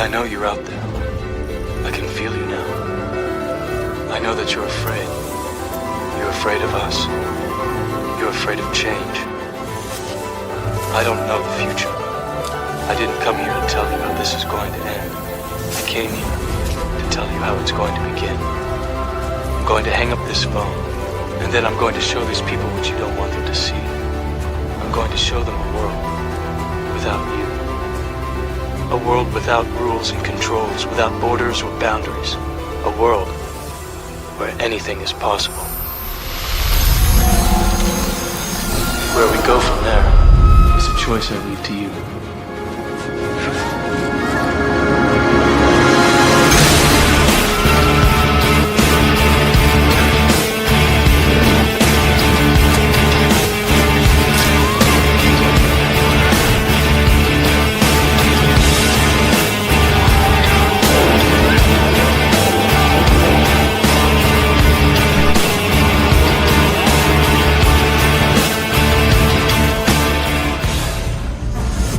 I know you're out there. I can feel you now. I know that you're afraid. You're afraid of us. You're afraid of change. I don't know the future. I didn't come here to tell you how this is going to end. I came here to tell you how it's going to begin. I'm going to hang up this phone, and then I'm going to show these people what you don't want them to see. I'm going to show them a world without you. A world without rules and controls, without borders or boundaries. A world where anything is possible. Where we go from there is a choice I leave to you.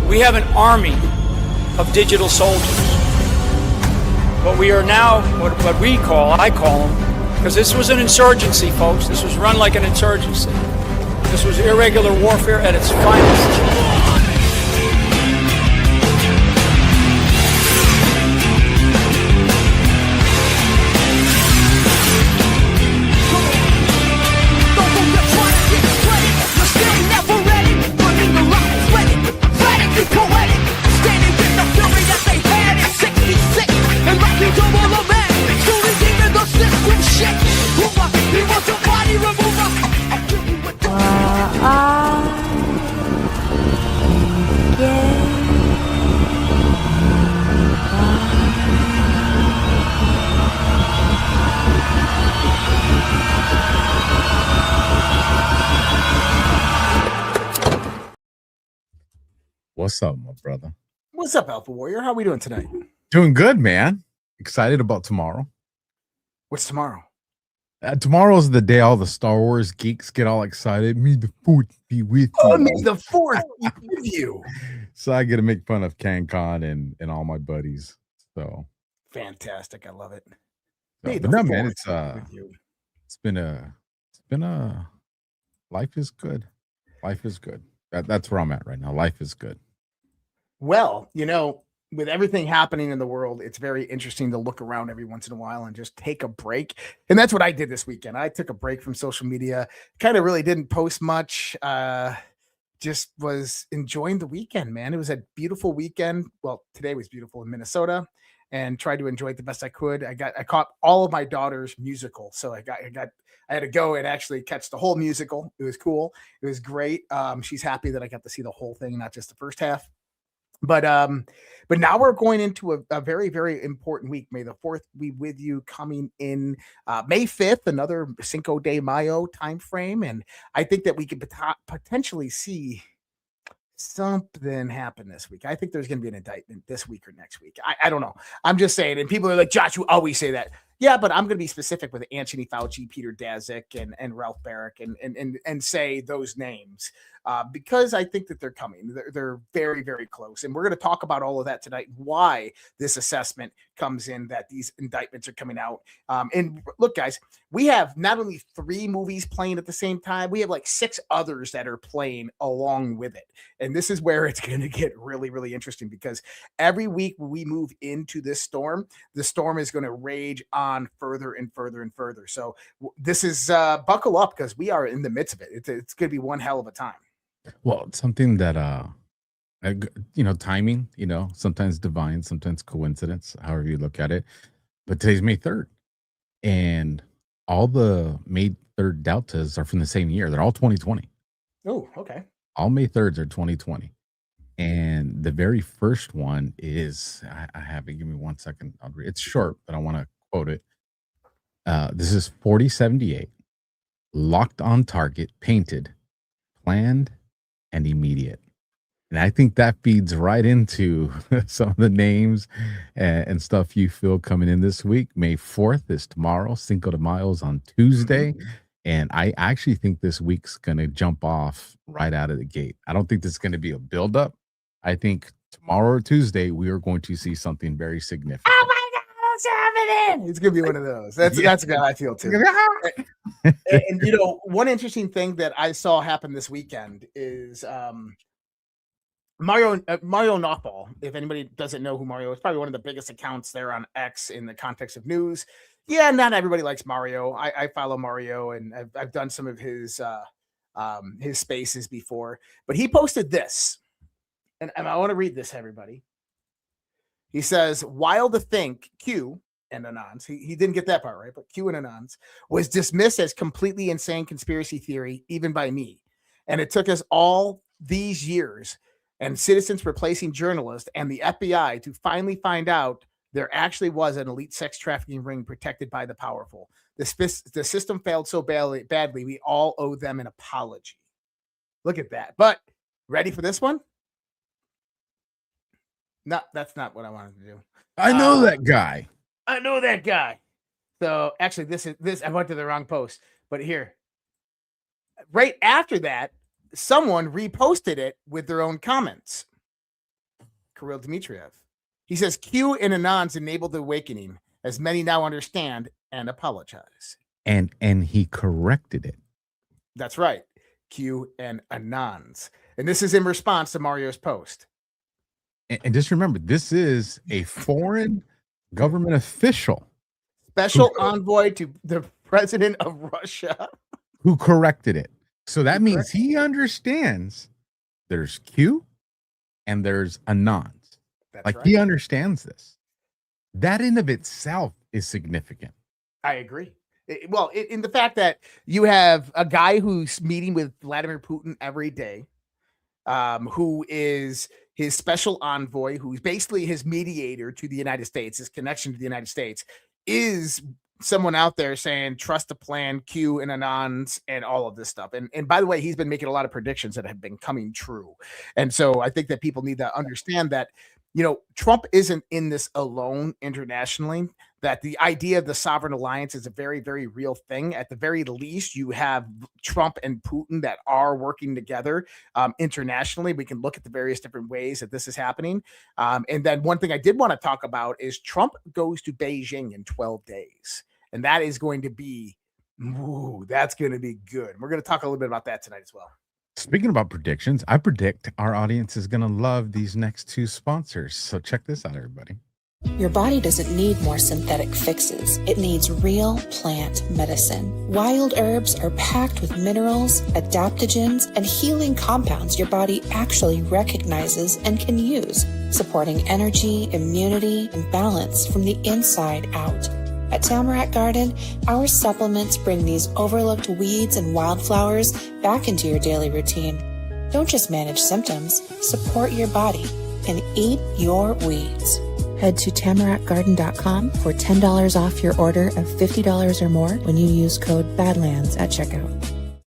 We have an army of digital soldiers. What we are now, what we call, I call them, because this was an insurgency, folks. This was run like an insurgency. This was irregular warfare at its finest. What's up, my brother? What's up, Alpha Warrior? How are we doing tonight? Doing good, man. Excited about tomorrow. What's tomorrow? Tomorrow's the day all the Star Wars geeks get all excited. May the fourth be with you. Oh, may the fourth be with you. So I get to make fun of CanCon and all my buddies. So fantastic. I love it. But no, man, it's been a life is good. Life is good. That's where I'm at right now. Life is good. Well, you know, with everything happening in the world, it's very interesting to look around every once in a while and just take a break. And that's what I did this weekend. I took a break from social media, kind of really didn't post much. Just was enjoying the weekend, man. It was a beautiful weekend. Well, today was beautiful in Minnesota, and tried to enjoy it the best I could. I caught all of my daughter's musical. So I had to go and actually catch the whole musical. It was cool. It was great. She's happy that I got to see the whole thing, not just the first half. But now we're going into a very, very important week. May the 4th be with you, coming in May 5th, another Cinco de Mayo time frame. And I think that we could potentially see something happen this week. I think there's going to be an indictment this week or next week. I don't know. I'm just saying. And people are like, Josh, you always say that. Yeah, but I'm going to be specific with Anthony Fauci, Peter Daszak, and Ralph Barrick, and say those names because I think that they're coming. They're very, very close. And we're going to talk about all of that tonight, why this assessment comes in, that these indictments are coming out. And look, guys, we have not only 3 movies playing at the same time, we have like 6 others that are playing along with it. And this is where it's going to get really, really interesting, because every week we move into this storm, the storm is going to rage on further and further and further. So this is buckle up, because we are in the midst of it. It's going to be one hell of a time. Well, it's something that timing, sometimes divine, sometimes coincidence, however you look at it. But today's May 3rd, and all the May 3rd deltas are from the same year. They're all 2020. Oh, okay. All May 3rds are 2020. And the very first one is, I have it. Give me 1 second. It's short, but I want to quote it. This is 4078. Locked on target, painted, planned, and immediate. And I think that feeds right into some of the names and stuff you feel coming in this week. May 4th is tomorrow. Cinco de Mayo is on Tuesday. Mm-hmm. And I actually think this week's going to jump off right out of the gate. I don't think this is going to be a buildup. I think tomorrow or Tuesday, we are going to see something very significant. Oh my God, what's happening? It's gonna be one of those. That's good. I feel too. And you know, one interesting thing that I saw happen this weekend is Mario Knockball. If anybody doesn't know who Mario is, probably one of the biggest accounts there on X in the context of news. Yeah, not everybody likes Mario. I follow Mario, and I've done some of his spaces before. But he posted this, and I want to read this, everybody. He says, "Wild to think Q and Anons," he didn't get that part right, but Q and Anons was dismissed as completely insane conspiracy theory, even by me, and it took us all these years and citizens replacing journalists and the FBI to finally find out there actually was an elite sex trafficking ring protected by the powerful. The system failed so badly, we all owe them an apology." Look at that. But ready for this one? No, that's not what I wanted to do. I know that guy. I know that guy. So actually, this I went to the wrong post, but here, right after that, someone reposted it with their own comments. Kirill Dmitriev. He says, "Q and Anons enabled the awakening, as many now understand and apologize." And he corrected it. That's right. Q and Anons. And this is in response to Mario's post. And just remember, this is a foreign government official. Special envoy to the president of Russia. Who corrected it. So that means he understands there's Q and there's Anons. That's like right. He understands this. That in of itself is significant. I agree. In the fact that you have a guy who's meeting with Vladimir Putin every day, who is his special envoy, who's basically his mediator to the United States, his connection to the United States, is someone out there saying, trust the plan, Q and Anons, and all of this stuff. And by the way, he's been making a lot of predictions that have been coming true. And so I think that people need to understand that, you know, Trump isn't in this alone internationally, that the idea of the sovereign alliance is a very, very real thing. At the very least, you have Trump and Putin that are working together internationally. We can look at the various different ways that this is happening. And then one thing I did want to talk about is Trump goes to Beijing in 12 days. And that is going to be, that's going to be good. We're going to talk a little bit about that tonight as well. Speaking about predictions, I predict our audience is going to love these next two sponsors. So check this out, everybody. Your body doesn't need more synthetic fixes. It needs real plant medicine. Wild herbs are packed with minerals, adaptogens, and healing compounds your body actually recognizes and can use, supporting energy, immunity, and balance from the inside out. At Tamarack Garden, our supplements bring these overlooked weeds and wildflowers back into your daily routine. Don't just manage symptoms, support your body and eat your weeds. Head to tamarackgarden.com for $10 off your order of $50 or more when you use code BADLANDS at checkout.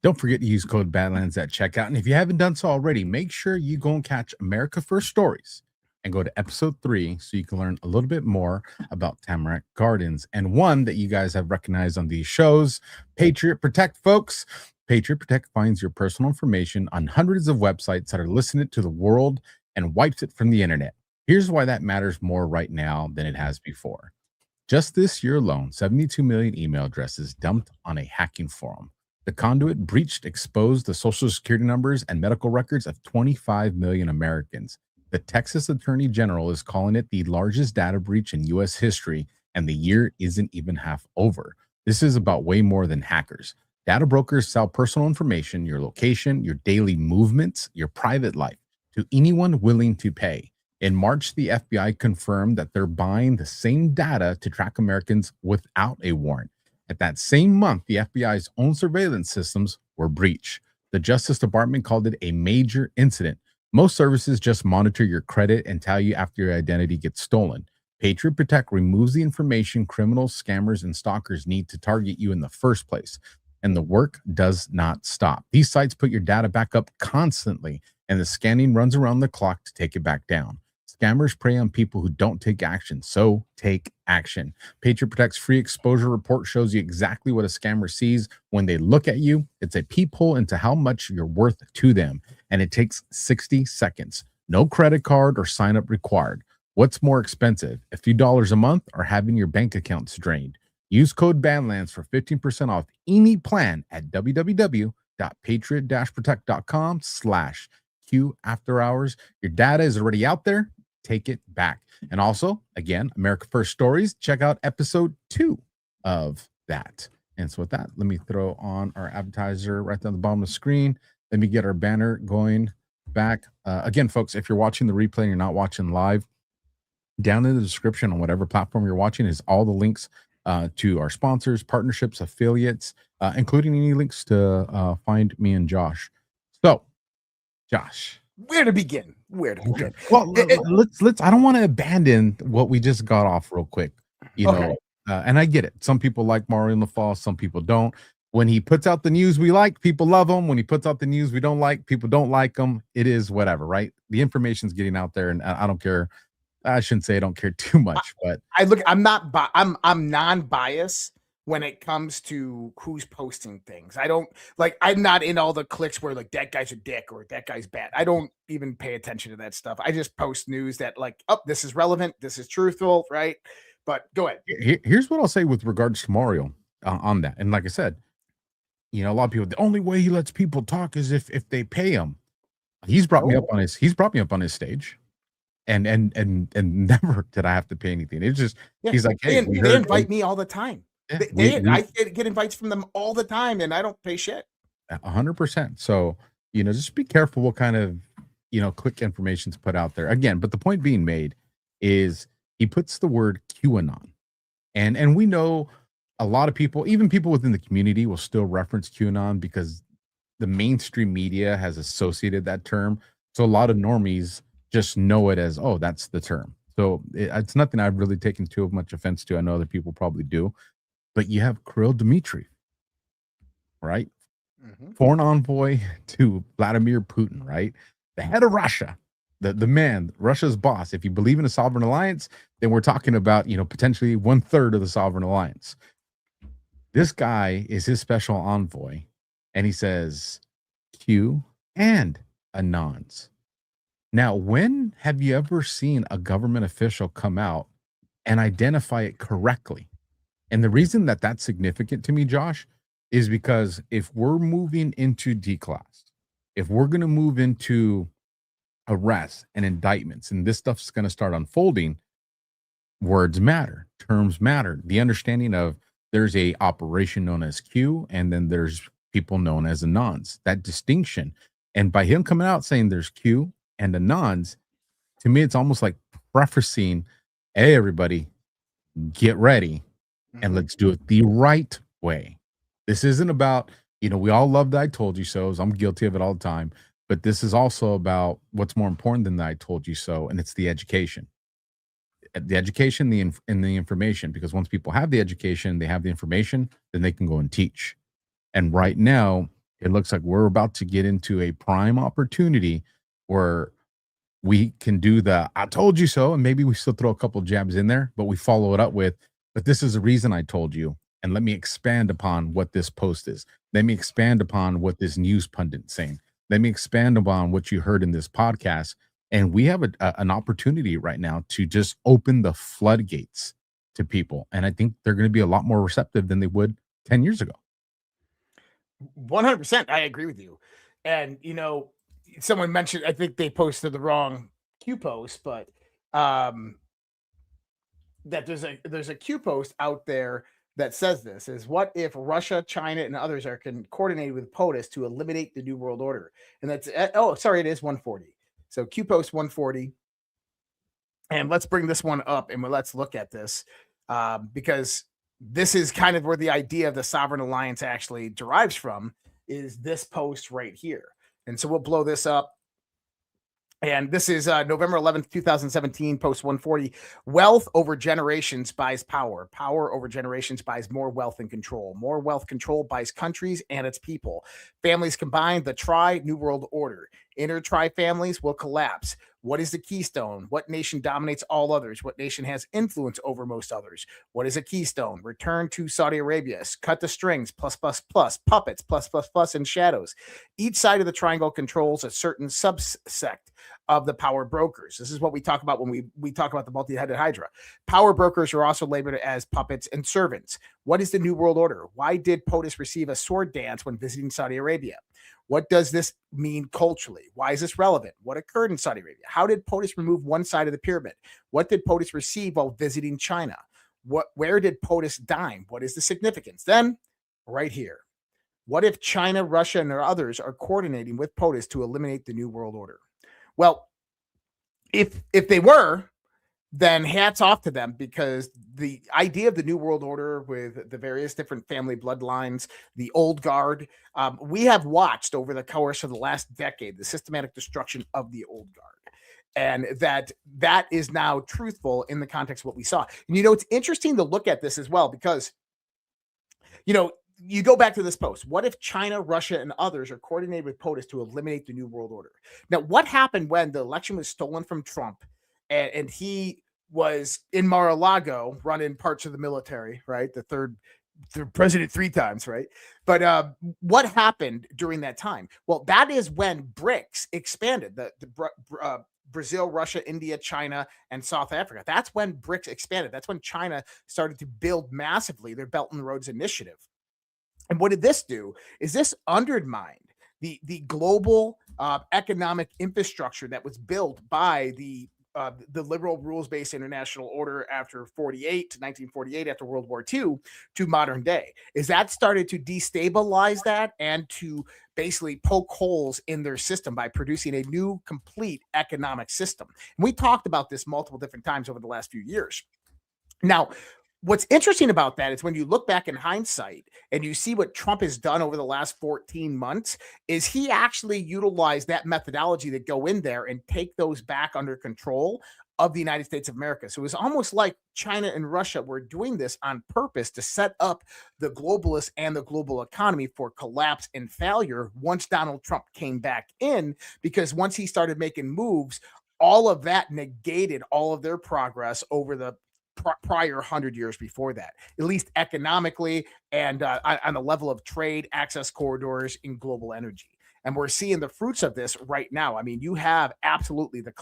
Don't forget to use code BADLANDS at checkout. And if you haven't done so already, make sure you go and catch America First Stories and go to episode 3 so you can learn a little bit more about Tamarack Gardens. And one that you guys have recognized on these shows, Patriot Protect, folks. Patriot Protect finds your personal information on hundreds of websites that are listening to the world and wipes it from the internet. Here's why that matters more right now than it has before. Just this year alone, 72 million email addresses dumped on a hacking forum. The conduit breached exposed the social security numbers and medical records of 25 million Americans. The Texas Attorney General is calling it the largest data breach in U.S. history, and the year isn't even half over. This is about way more than hackers. Data brokers sell personal information, your location, your daily movements, your private life, to anyone willing to pay. In March, the FBI confirmed that they're buying the same data to track Americans without a warrant. At that same month, the FBI's own surveillance systems were breached. The Justice Department called it a major incident. Most services just monitor your credit and tell you after your identity gets stolen. Patriot Protect removes the information criminals, scammers, and stalkers need to target you in the first place. And the work does not stop. These sites put your data back up constantly, and the scanning runs around the clock to take it back down. Scammers prey on people who don't take action, so take action. Patriot Protect's free exposure report shows you exactly what a scammer sees when they look at you. It's a peephole into how much you're worth to them, and it takes 60 seconds. No credit card or sign up required. What's more expensive, a few dollars a month or having your bank accounts drained? Use code BANDLANDS for 15% off any plan at www.patriot-protect.com/Q after hours. Your data is already out there. Take it back. And also, again, America First Stories. Check out episode 2 of that. And so with that, let me throw on our advertiser right down the bottom of the screen. Let me get our banner going back. Again, folks, if you're watching the replay and you're not watching live, down in the description on whatever platform you're watching is all the links to our sponsors, partnerships, affiliates, including any links to find me and Josh. So, Josh, where to begin? Well, let's. I don't want to abandon what we just got off real quick. You know, and I get it. Some people like Mario in the Fall, some people don't. When he puts out the news we like, people love him. When he puts out the news we don't like, people don't like him. It is whatever, right? The information's getting out there, and I don't care. I shouldn't say I don't care too much, but I'm non-biased when it comes to who's posting things. I'm not in all the clicks where like that guy's a dick or that guy's bad. I don't even pay attention to that stuff. I just post news that like, oh, this is relevant, this is truthful, right? But go ahead. Here's what I'll say with regards to Mario on that. And like I said, you know, a lot of people, the only way he lets people talk is if they pay him. He's brought me up on his stage. And never did I have to pay anything. It's just he's like, hey, they invite me all the time. Yeah, I get invites from them all the time, and I don't pay shit. 100%. So you know, just be careful what kind of quick information's put out there. Again, but the point being made is he puts the word QAnon, and we know a lot of people, even people within the community, will still reference QAnon because the mainstream media has associated that term. So a lot of normies just know it as, oh, that's the term. So it's nothing I've really taken too much offense to. I know other people probably do, but you have Kirill Dmitriev, right? Mm-hmm. Foreign envoy to Vladimir Putin, right? The head of Russia, the man, Russia's boss. If you believe in a sovereign alliance, then we're talking about, potentially 1/3 of the sovereign alliance. This guy is his special envoy, and he says Q and Anons. Now, when have you ever seen a government official come out and identify it correctly? And the reason that that's significant to me, Josh, is because if we're moving into declass, if we're going to move into arrests and indictments, and this stuff's going to start unfolding, words matter, terms matter. The understanding of there's a operation known as Q, and then there's people known as Anons. That distinction, and by him coming out saying there's Q and Anons, to me, it's almost like prefacing, hey, everybody, get ready and let's do it the right way. This isn't about, we all love the I told you so. I'm guilty of it all the time. But this is also about what's more important than the I told you so, and it's the education. The education and the information, because once people have the education, they have the information, then they can go and teach. And right now, it looks like we're about to get into a prime opportunity where we can do the I told you so, and maybe we still throw a couple jabs in there, but we follow it up with, but this is the reason I told you, and let me expand upon what this post is. Let me expand upon what this news pundit's saying. Let me expand upon what you heard in this podcast. And we have an opportunity right now to just open the floodgates to people. And I think they're going to be a lot more receptive than they would 10 years ago. 100%. I agree with you. And, someone mentioned, I think they posted the wrong Q post, but that there's a Q post out there that says this is, what if Russia, China, and others are coordinated with POTUS to eliminate the New World Order? And that's, it is 140. So Q post 140. And let's bring this one up and let's look at this because this is kind of where the idea of the sovereign alliance actually derives from, is this post right here. And so we'll blow this up. And this is November 11th, 2017, post 140. Wealth over generations buys power. Power over generations buys more wealth and control. More wealth control buys countries and its people. Families combined, the New World Order. Inter-tri families will collapse. What is the keystone? What nation dominates all others? What nation has influence over most others? What is a keystone? Return to Saudi Arabia. Cut the strings, plus, puppets, plus, and shadows. Each side of the triangle controls a certain subsect of the power brokers. This is what we talk about when we talk about the multi-headed hydra. Power brokers are also labeled as puppets and servants. What is the New World Order? Why did POTUS receive a sword dance when visiting Saudi Arabia? What does this mean culturally? Why is this relevant? What occurred in Saudi Arabia? How did POTUS remove one side of the pyramid? What did POTUS receive while visiting China? Where did POTUS dine? What is the significance? Then, right here. What if China, Russia, and others are coordinating with POTUS to eliminate the New World Order? Well, if they were, then hats off to them, because the idea of the New World Order with the various different family bloodlines, the old guard, we have watched over the course of the last decade the systematic destruction of the old guard. And that is now truthful in the context of what we saw. And, it's interesting to look at this as well, because, you go back to this post. What if China, Russia, and others are coordinated with POTUS to eliminate the New World Order? Now, what happened when the election was stolen from Trump and he was in Mar-a-Lago running parts of the military, right? The president 3 times, right? But what happened during that time? Well, that is when BRICS expanded, Brazil, Russia, India, China, and South Africa. That's when BRICS expanded. That's when China started to build massively their Belt and Roads Initiative. And what did this do? Is this undermined the global economic infrastructure that was built by the liberal rules-based international order after 1948, after World War II, to modern day? Is that started to destabilize that and to basically poke holes in their system by producing a new complete economic system? And we talked about this multiple different times over the last few years. Now, what's interesting about that is when you look back in hindsight and you see what Trump has done over the last 14 months, is he actually utilized that methodology to go in there and take those back under control of the United States of America. So it was almost like China and Russia were doing this on purpose to set up the globalists and the global economy for collapse and failure once Donald Trump came back in, because once he started making moves, all of that negated all of their progress over the prior 100 years before that, at least economically and on the level of trade, access corridors, in global energy. And we're seeing the fruits of this right now. I mean, you have absolutely the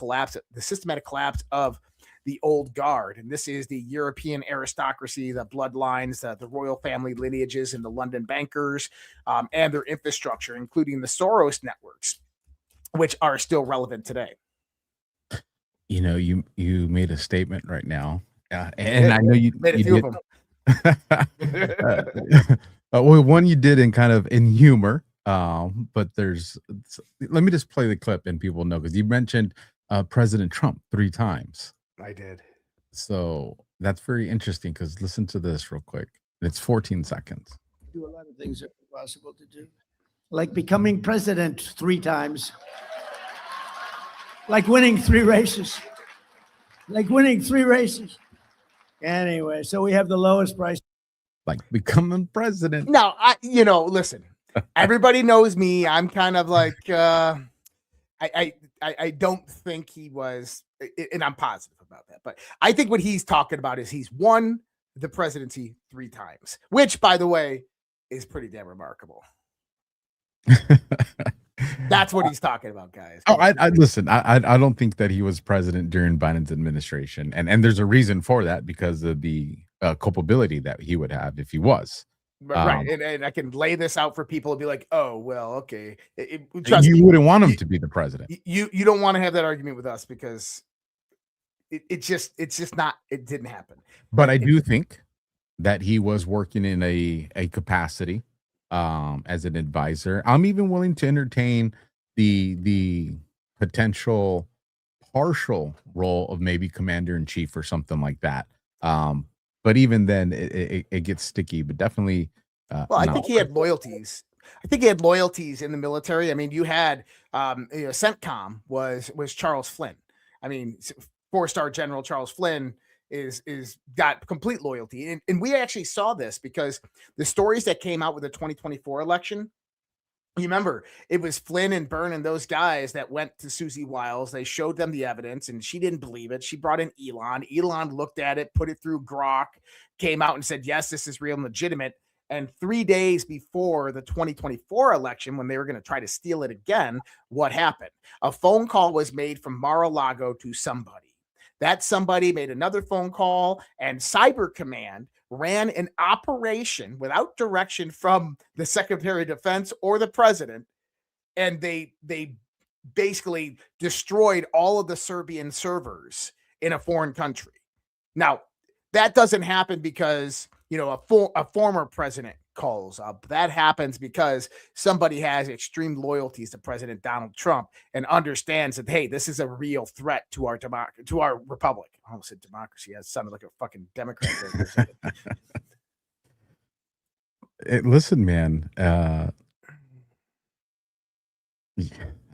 systematic collapse of the old guard. And this is the European aristocracy, the bloodlines, the royal family lineages, and the London bankers, and their infrastructure, including the Soros networks, which are still relevant today. You made a statement right now. And I know you made a few of them. Well, one you did in humor, but let me just play the clip and people know, because you mentioned President Trump 3 times. I did. So that's very interesting, because listen to this real quick. It's 14 seconds. Do a lot of things that are possible to do, like becoming president 3 times, like winning 3 races. Anyway, so we have the lowest price. Like becoming president. No, listen, everybody knows me. I'm kind of like, I don't think he was, and I'm positive about that, but I think what he's talking about is he's won the presidency 3 times, which, by the way, is pretty damn remarkable. That's what he's talking about, guys. Oh, listen. I don't think that he was president during Biden's administration, and there's a reason for that, because of the culpability that he would have if he was. Right, and I can lay this out for people to be like, oh, well, okay. You wouldn't want him to be the president. You don't want to have that argument with us, because it's just not. It didn't happen. But I do think that he was working in a capacity as an advisor. I'm even willing to entertain the potential partial role of maybe commander-in-chief or something like that. But even then, it gets sticky. But definitely, I think he had loyalties. I think he had loyalties in the military. I mean, you had CENTCOM was Charles Flynn. I mean, 4-star General Charles Flynn is got complete loyalty. And we actually saw this because the stories that came out with the 2024 election, you remember, it was Flynn and Byrne and those guys that went to Susie Wiles. They showed them the evidence and she didn't believe it. She brought in Elon. Elon looked at it, put it through Grok, came out and said, yes, this is real and legitimate. And 3 days before the 2024 election, when they were going to try to steal it again, what happened? A phone call was made from Mar-a-Lago to somebody. That somebody made another phone call, and Cyber Command ran an operation without direction from the Secretary of Defense or the president. And they basically destroyed all of the Serbian servers in a foreign country. Now, that doesn't happen because, a former president calls up. That happens because somebody has extreme loyalties to President Donald Trump and understands that, hey, this is a real threat to our to our republic. I almost said democracy. That sounded like a fucking Democrat there for a second. Listen, man. I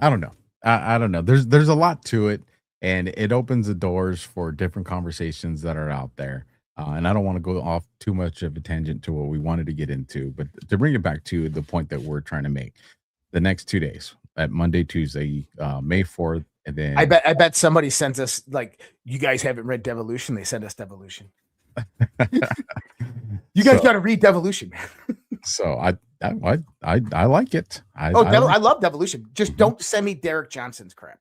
don't know. I don't know. There's a lot to it, and it opens the doors for different conversations that are out there. And I don't want to go off too much of a tangent to what we wanted to get into, but to bring it back to the point that we're trying to make, the next 2 days, at Monday, Tuesday, May 4th, and then I bet somebody sends us, like, you guys haven't read Devolution. They send us Devolution. You guys got to read Devolution, man. So I like it. I love Devolution. Just don't send me Derek Johnson's crap.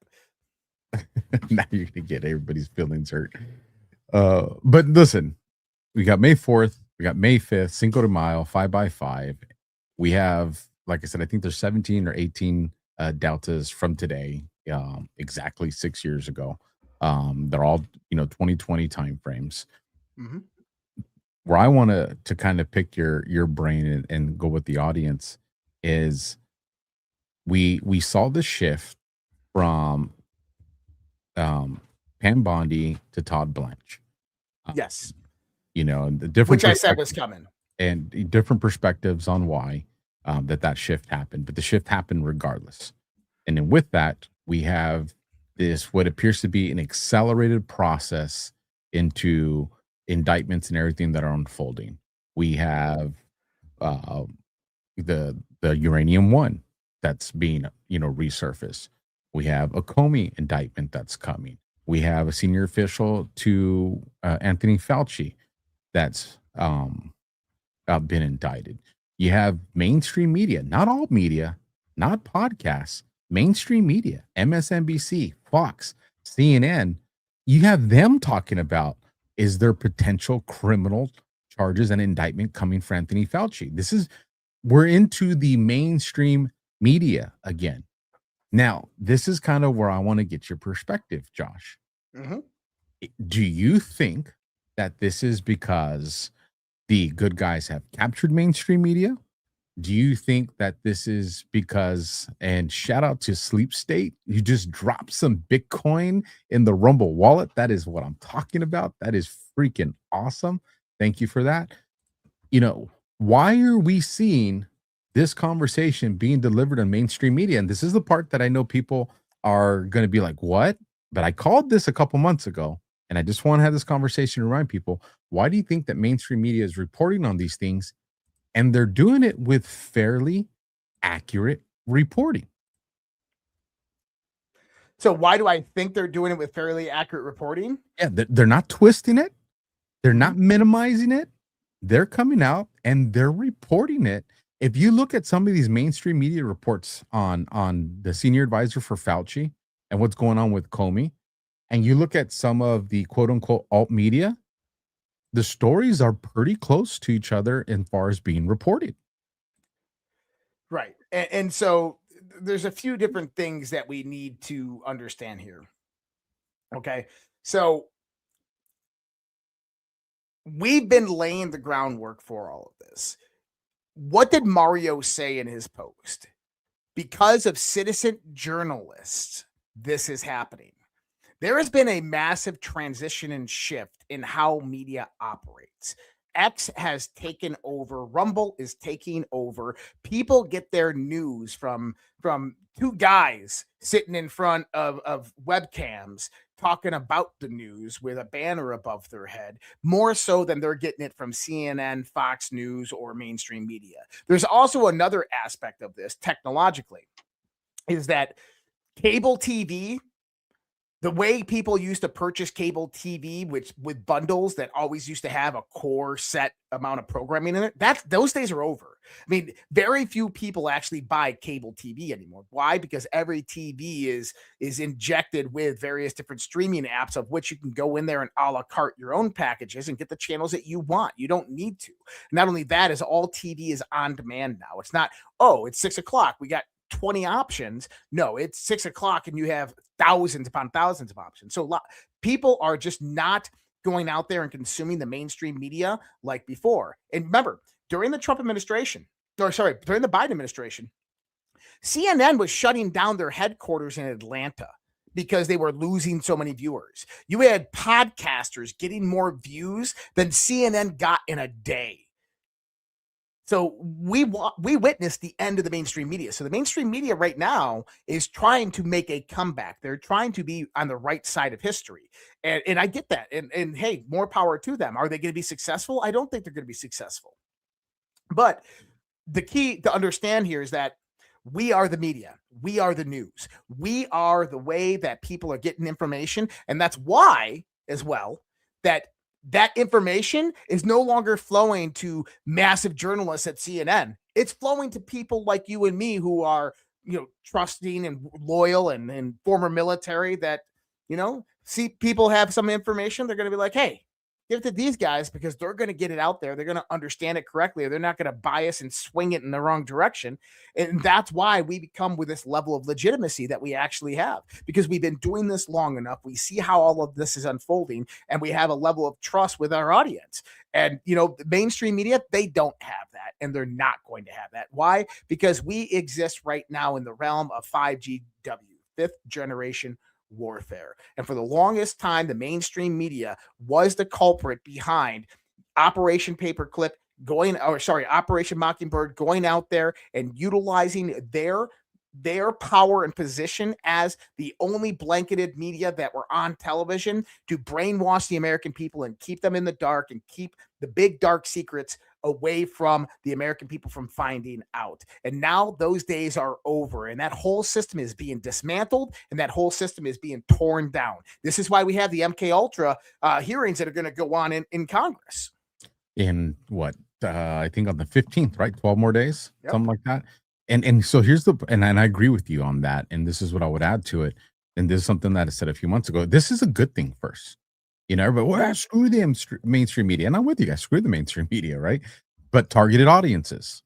Now you're gonna get everybody's feelings hurt. But listen, we got May 4th, we got May 5th, Cinco de Mayo, 5x5. We have, like I said, I think there's 17 or 18 deltas from today, exactly 6 years ago. They're all 2020 time frames. Mm-hmm. Where I want to kind of pick your brain and go with the audience is we saw the shift from Pam Bondi to Todd Blanche. Yes. The different, which I said was coming, and different perspectives on why that shift happened, but the shift happened regardless. And then with that, we have this, what appears to be an accelerated process into indictments and everything that are unfolding. We have the uranium one that's being resurfaced. We have a Comey indictment that's coming. We have a senior official to Anthony Fauci that's been indicted. You have mainstream media, not all media, not podcasts, mainstream media, MSNBC, Fox, CNN. You have them talking about, is there potential criminal charges and indictment coming for Anthony Fauci? We're into the mainstream media again. Now, this is kind of where I want to get your perspective, Josh. Mm-hmm. Do you think that this is because the good guys have captured mainstream media? Do you think that this is because, and shout out to Sleep State, you just dropped some Bitcoin in the Rumble wallet? That is what I'm talking about. That is freaking awesome. Thank you for that. Why are we seeing this conversation being delivered on mainstream media? And this is the part that I know people are going to be like, what? But I called this a couple months ago, and I just want to have this conversation to remind people, why do you think that mainstream media is reporting on these things? And they're doing it with fairly accurate reporting. So why do I think they're doing it with fairly accurate reporting? Yeah, they're not twisting it. They're not minimizing it. They're coming out and they're reporting it. If you look at some of these mainstream media reports on the senior advisor for Fauci and what's going on with Comey, and you look at some of the quote unquote alt media, the stories are pretty close to each other as far as being reported. Right. And so there's a few different things that we need to understand here. Okay. So we've been laying the groundwork for all of this. What did Mario say in his post? Because of citizen journalists, this is happening. There has been a massive transition and shift in how media operates. X has taken over. Rumble is taking over. People get their news from two guys sitting in front of webcams talking about the news with a banner above their head, more so than they're getting it from CNN, Fox News, or mainstream media. There's also another aspect of this technologically, is that cable TV, The way people used to purchase cable TV, which with bundles that always used to have a core set amount of programming in it, those days are over. I mean, very few people actually buy cable TV anymore. Why? Because every TV is injected with various different streaming apps, of which you can go in there and a la carte your own packages and get the channels that you want. You don't need to. Not only that, is all TV is on demand now. It's not, oh, it's 6 o'clock, we got 20 options. No, it's 6 o'clock and you have thousands upon thousands of options. So people are just not going out there and consuming the mainstream media like before. And remember, during the Biden administration, CNN was shutting down their headquarters in Atlanta because they were losing so many viewers. You had podcasters getting more views than CNN got in a day. So we witnessed the end of the mainstream media. So the mainstream media right now is trying to make a comeback. They're trying to be on the right side of history. And I get that. And hey, more power to them. Are they going to be successful? I don't think they're going to be successful. But the key to understand here is that we are the media. We are the news. We are the way that people are getting information. And that's why, as well, that information is no longer flowing to massive journalists at CNN. It's flowing to people like you and me who are, trusting and loyal and former military that, see people have some information. They're going to be like, hey, give it to these guys because they're going to get it out there. They're going to understand it correctly. Or they're not going to bias and swing it in the wrong direction. And that's why we become with this level of legitimacy that we actually have, because we've been doing this long enough. We see how all of this is unfolding and we have a level of trust with our audience. And, the mainstream media, they don't have that and they're not going to have that. Why? Because we exist right now in the realm of 5GW, fifth generation warfare. And for the longest time, the mainstream media was the culprit behind Operation Paperclip Operation Mockingbird, going out there and utilizing their power and position as the only blanketed media that were on television to brainwash the American people and keep them in the dark and keep the big dark secrets away from the American people from finding out. And now those days are over and that whole system is being dismantled and that whole system is being torn down. This is why we have the MK Ultra hearings that are going to go on in Congress. In what? I think on the 15th, right? 12 more days, Yep. Something like that. And so here's and I agree with you on that. And this is what I would add to it. And this is something that I said a few months ago. This is a good thing first. Everybody, well, screw the mainstream media. And I'm with you guys, screw the mainstream media, right? But targeted audiences.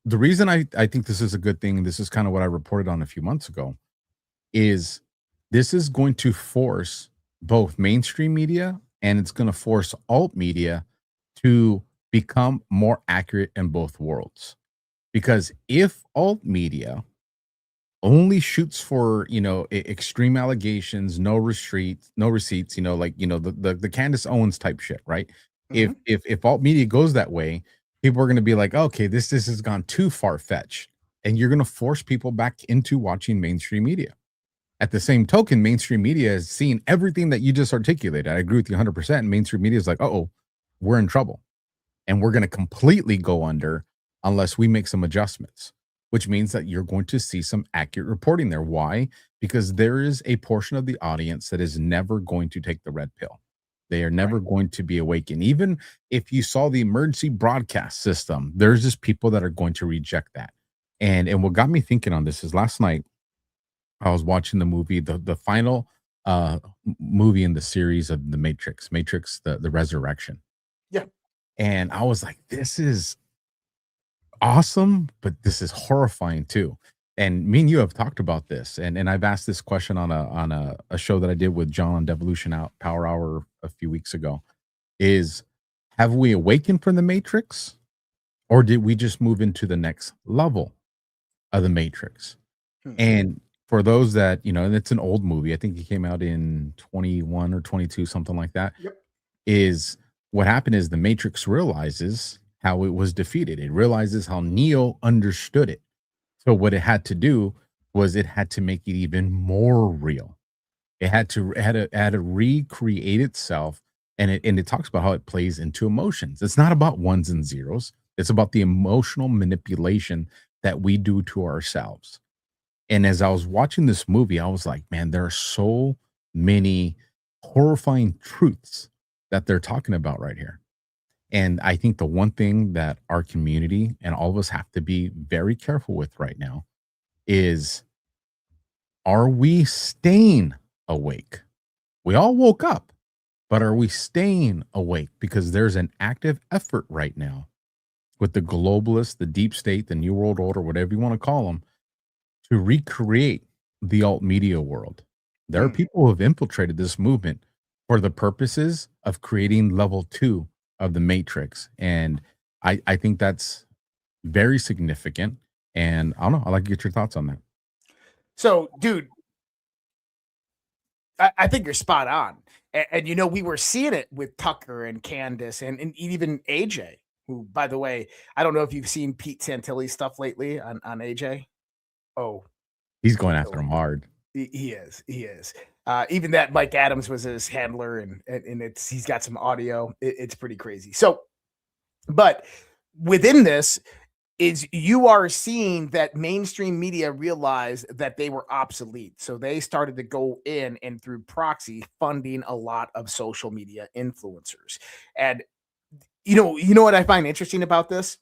The reason I think this is a good thing, and this is kind of what I reported on a few months ago, is this is going to force both mainstream media and it's going to force alt media to become more accurate in both worlds. Because if alt media only shoots for, extreme allegations, no receipts, the Candace Owens type shit, right? Mm-hmm. If alt media goes that way, people are going to be like, okay, this has gone too far-fetched. And you're going to force people back into watching mainstream media. At the same token, mainstream media is seeing everything that you just articulated. I agree with you 100%. Mainstream media is like, we're in trouble. And we're going to completely go under unless we make some adjustments, which means that you're going to see some accurate reporting there. Why? Because there is a portion of the audience that is never going to take the red pill. They are never going to be awakened. Even if you saw the emergency broadcast system, there's just people that are going to reject that. And what got me thinking on this is last night, I was watching the movie, the final movie in the series of the Matrix, the Resurrection. Yeah. And I was like, this is awesome, but this is horrifying too. And me and you have talked about this, and I've asked this question on a show that I did with John on Devolution Power Hour a few weeks ago. Is, have we awakened from the Matrix, or did we just move into the next level of the Matrix? And for those that, and it's an old movie, I think it came out in 21 or 22, something like that. Yep. Is what happened is the Matrix realizes how it was defeated. It realizes how Neo understood it. So what it had to do was it had to make it even more real. It had to recreate itself, and it talks about how it plays into emotions. It's not about ones and zeros. It's about the emotional manipulation that we do to ourselves. And as I was watching this movie, I was like, man, there are so many horrifying truths that they're talking about right here. And I think the one thing that our community and all of us have to be very careful with right now is, are we staying awake? We all woke up, but are we staying awake? Because there's an active effort right now with the globalists, the deep state, the new world order, whatever you want to call them, to recreate the alt media world. There are people who have infiltrated this movement for the purposes of creating level 2 of the matrix. And I think that's very significant. And I don't know, I'd like to get your thoughts on that. So, dude, I think you're spot on. And, you know, we were seeing it with Tucker and Candace and even AJ, who, by the way, I don't know if you've seen Pete Santilli's stuff lately on AJ. Oh, he's going after him hard. He is. Even that Mike Adams was his handler, and he's got some audio. It's pretty crazy. So, but within this is you are seeing that mainstream media realized that they were obsolete. So they started to go in and through proxy funding a lot of social media influencers. And you know what I find interesting about this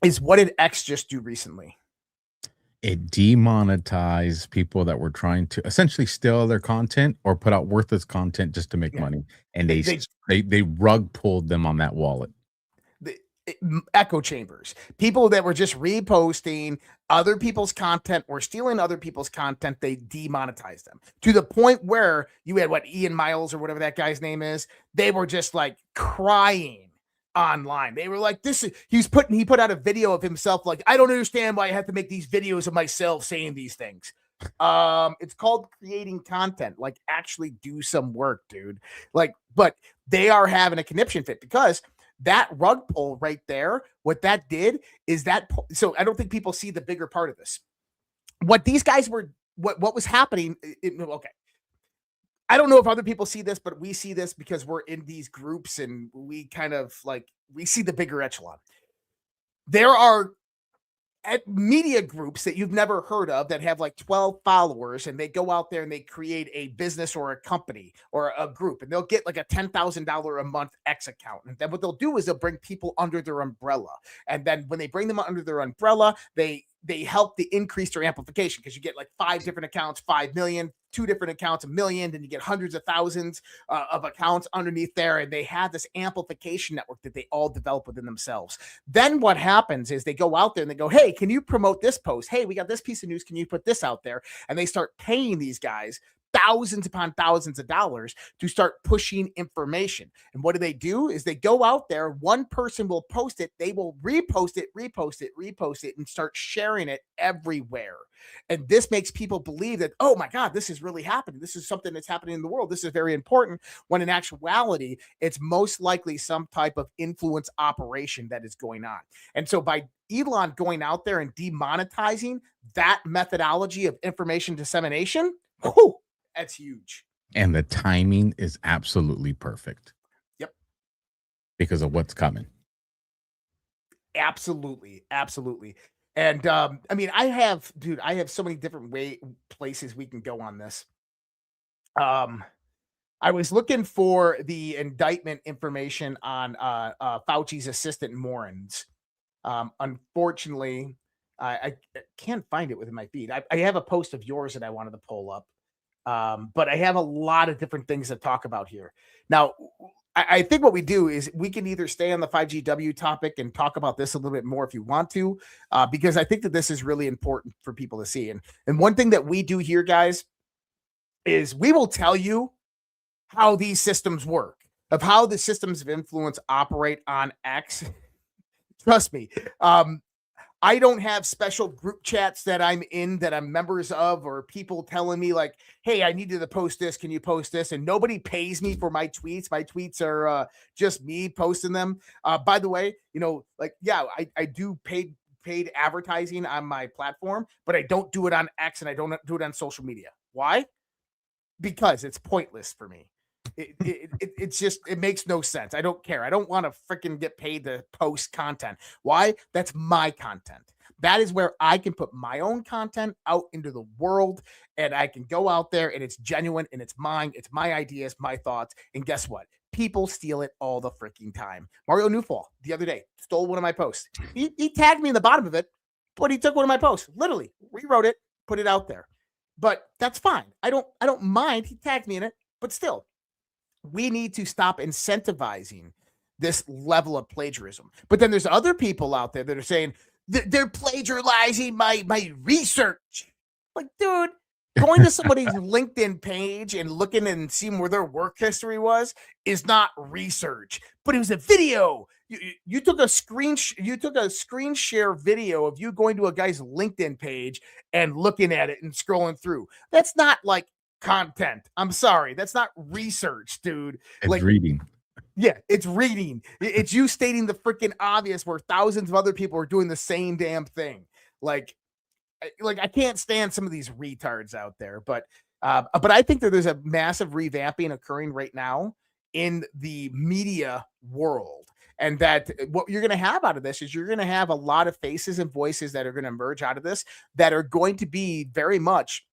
is, what did X just do recently? It demonetized people that were trying to essentially steal their content or put out worthless content just to make money. And they rug pulled them on that wallet. Echo chambers, people that were just reposting other people's content or stealing other people's content, they demonetized them to the point where you had Ian Miles or whatever that guy's name is. They were just like crying online. They were like, he put out a video of himself like, I don't understand why I have to make these videos of myself saying these things. It's called creating content. Like, actually do some work, dude. Like, but they are having a conniption fit because that rug pull right there, what that did is that. So I don't think people see the bigger part of this. What these guys were, what was happening. Okay. I don't know if other people see this, but we see this because we're in these groups and we kind of like, we see the bigger echelon. There are media groups that you've never heard of that have like 12 followers, and they go out there and they create a business or a company or a group, and they'll get like a $10,000 a month X account. And then what they'll do is they'll bring people under their umbrella. And then when they bring them under their umbrella, they help to increase their amplification, because you get like 5 different accounts, 5 million, 2 different accounts, 1 million, then you get hundreds of thousands of accounts underneath there. And they have this amplification network that they all develop within themselves. Then what happens is they go out there and they go, hey, can you promote this post? Hey, we got this piece of news. Can you put this out there? And they start paying these guys thousands upon thousands of dollars to start pushing information. And what do? Is they go out there, one person will post it, they will repost it, and start sharing it everywhere. And this makes people believe that, oh my God, this is really happening. This is something that's happening in the world. This is very important, when in actuality, it's most likely some type of influence operation that is going on. And so by Elon going out there and demonetizing that methodology of information dissemination, whew, that's huge. And the timing is absolutely perfect. Yep. Because of what's coming. Absolutely. And I mean, I have so many different places we can go on this. I was looking for the indictment information on Fauci's assistant Morens. Unfortunately, I can't find it within my feed. I have a post of yours that I wanted to pull up. But I have a lot of different things to talk about here. Now, I think what we do is we can either stay on the 5GW topic and talk about this a little bit more if you want to, because I think that this is really important for people to see. And one thing that we do here, guys, is we will tell you how these systems work, of how the systems of influence operate on X. Trust me. I don't have special group chats that I'm in, that I'm members of, or people telling me like, hey, I need you to post this. Can you post this? And nobody pays me for my tweets. My tweets are just me posting them. By the way, like, yeah, I do paid advertising on my platform, but I don't do it on X and I don't do it on social media. Why? Because it's pointless for me. It's just, it makes no sense. I don't care. I don't want to freaking get paid to post content. Why? That's my content. That is where I can put my own content out into the world, and I can go out there and it's genuine and it's mine. It's my ideas, my thoughts. And guess what? People steal it all the freaking time. Mario Newfall the other day stole one of my posts. He tagged me in the bottom of it, but he took one of my posts, literally rewrote it, put it out there. But that's fine. I don't mind. He tagged me in it, but still, we need to stop incentivizing this level of plagiarism. But then there's other people out there that are saying they're plagiarizing my research. Like, dude, going to somebody's LinkedIn page and looking and seeing where their work history was is not research, but it was a video. You took a screen share video of you going to a guy's LinkedIn page and looking at it and scrolling through. That's not like content. I'm sorry. That's not research, dude. It's like reading. Yeah, it's reading. It's you stating the freaking obvious where thousands of other people are doing the same damn thing. Like I can't stand some of these retards out there, but I think that there's a massive revamping occurring right now in the media world. And that what you're going to have out of this is you're going to have a lot of faces and voices that are going to emerge out of this that are going to be very much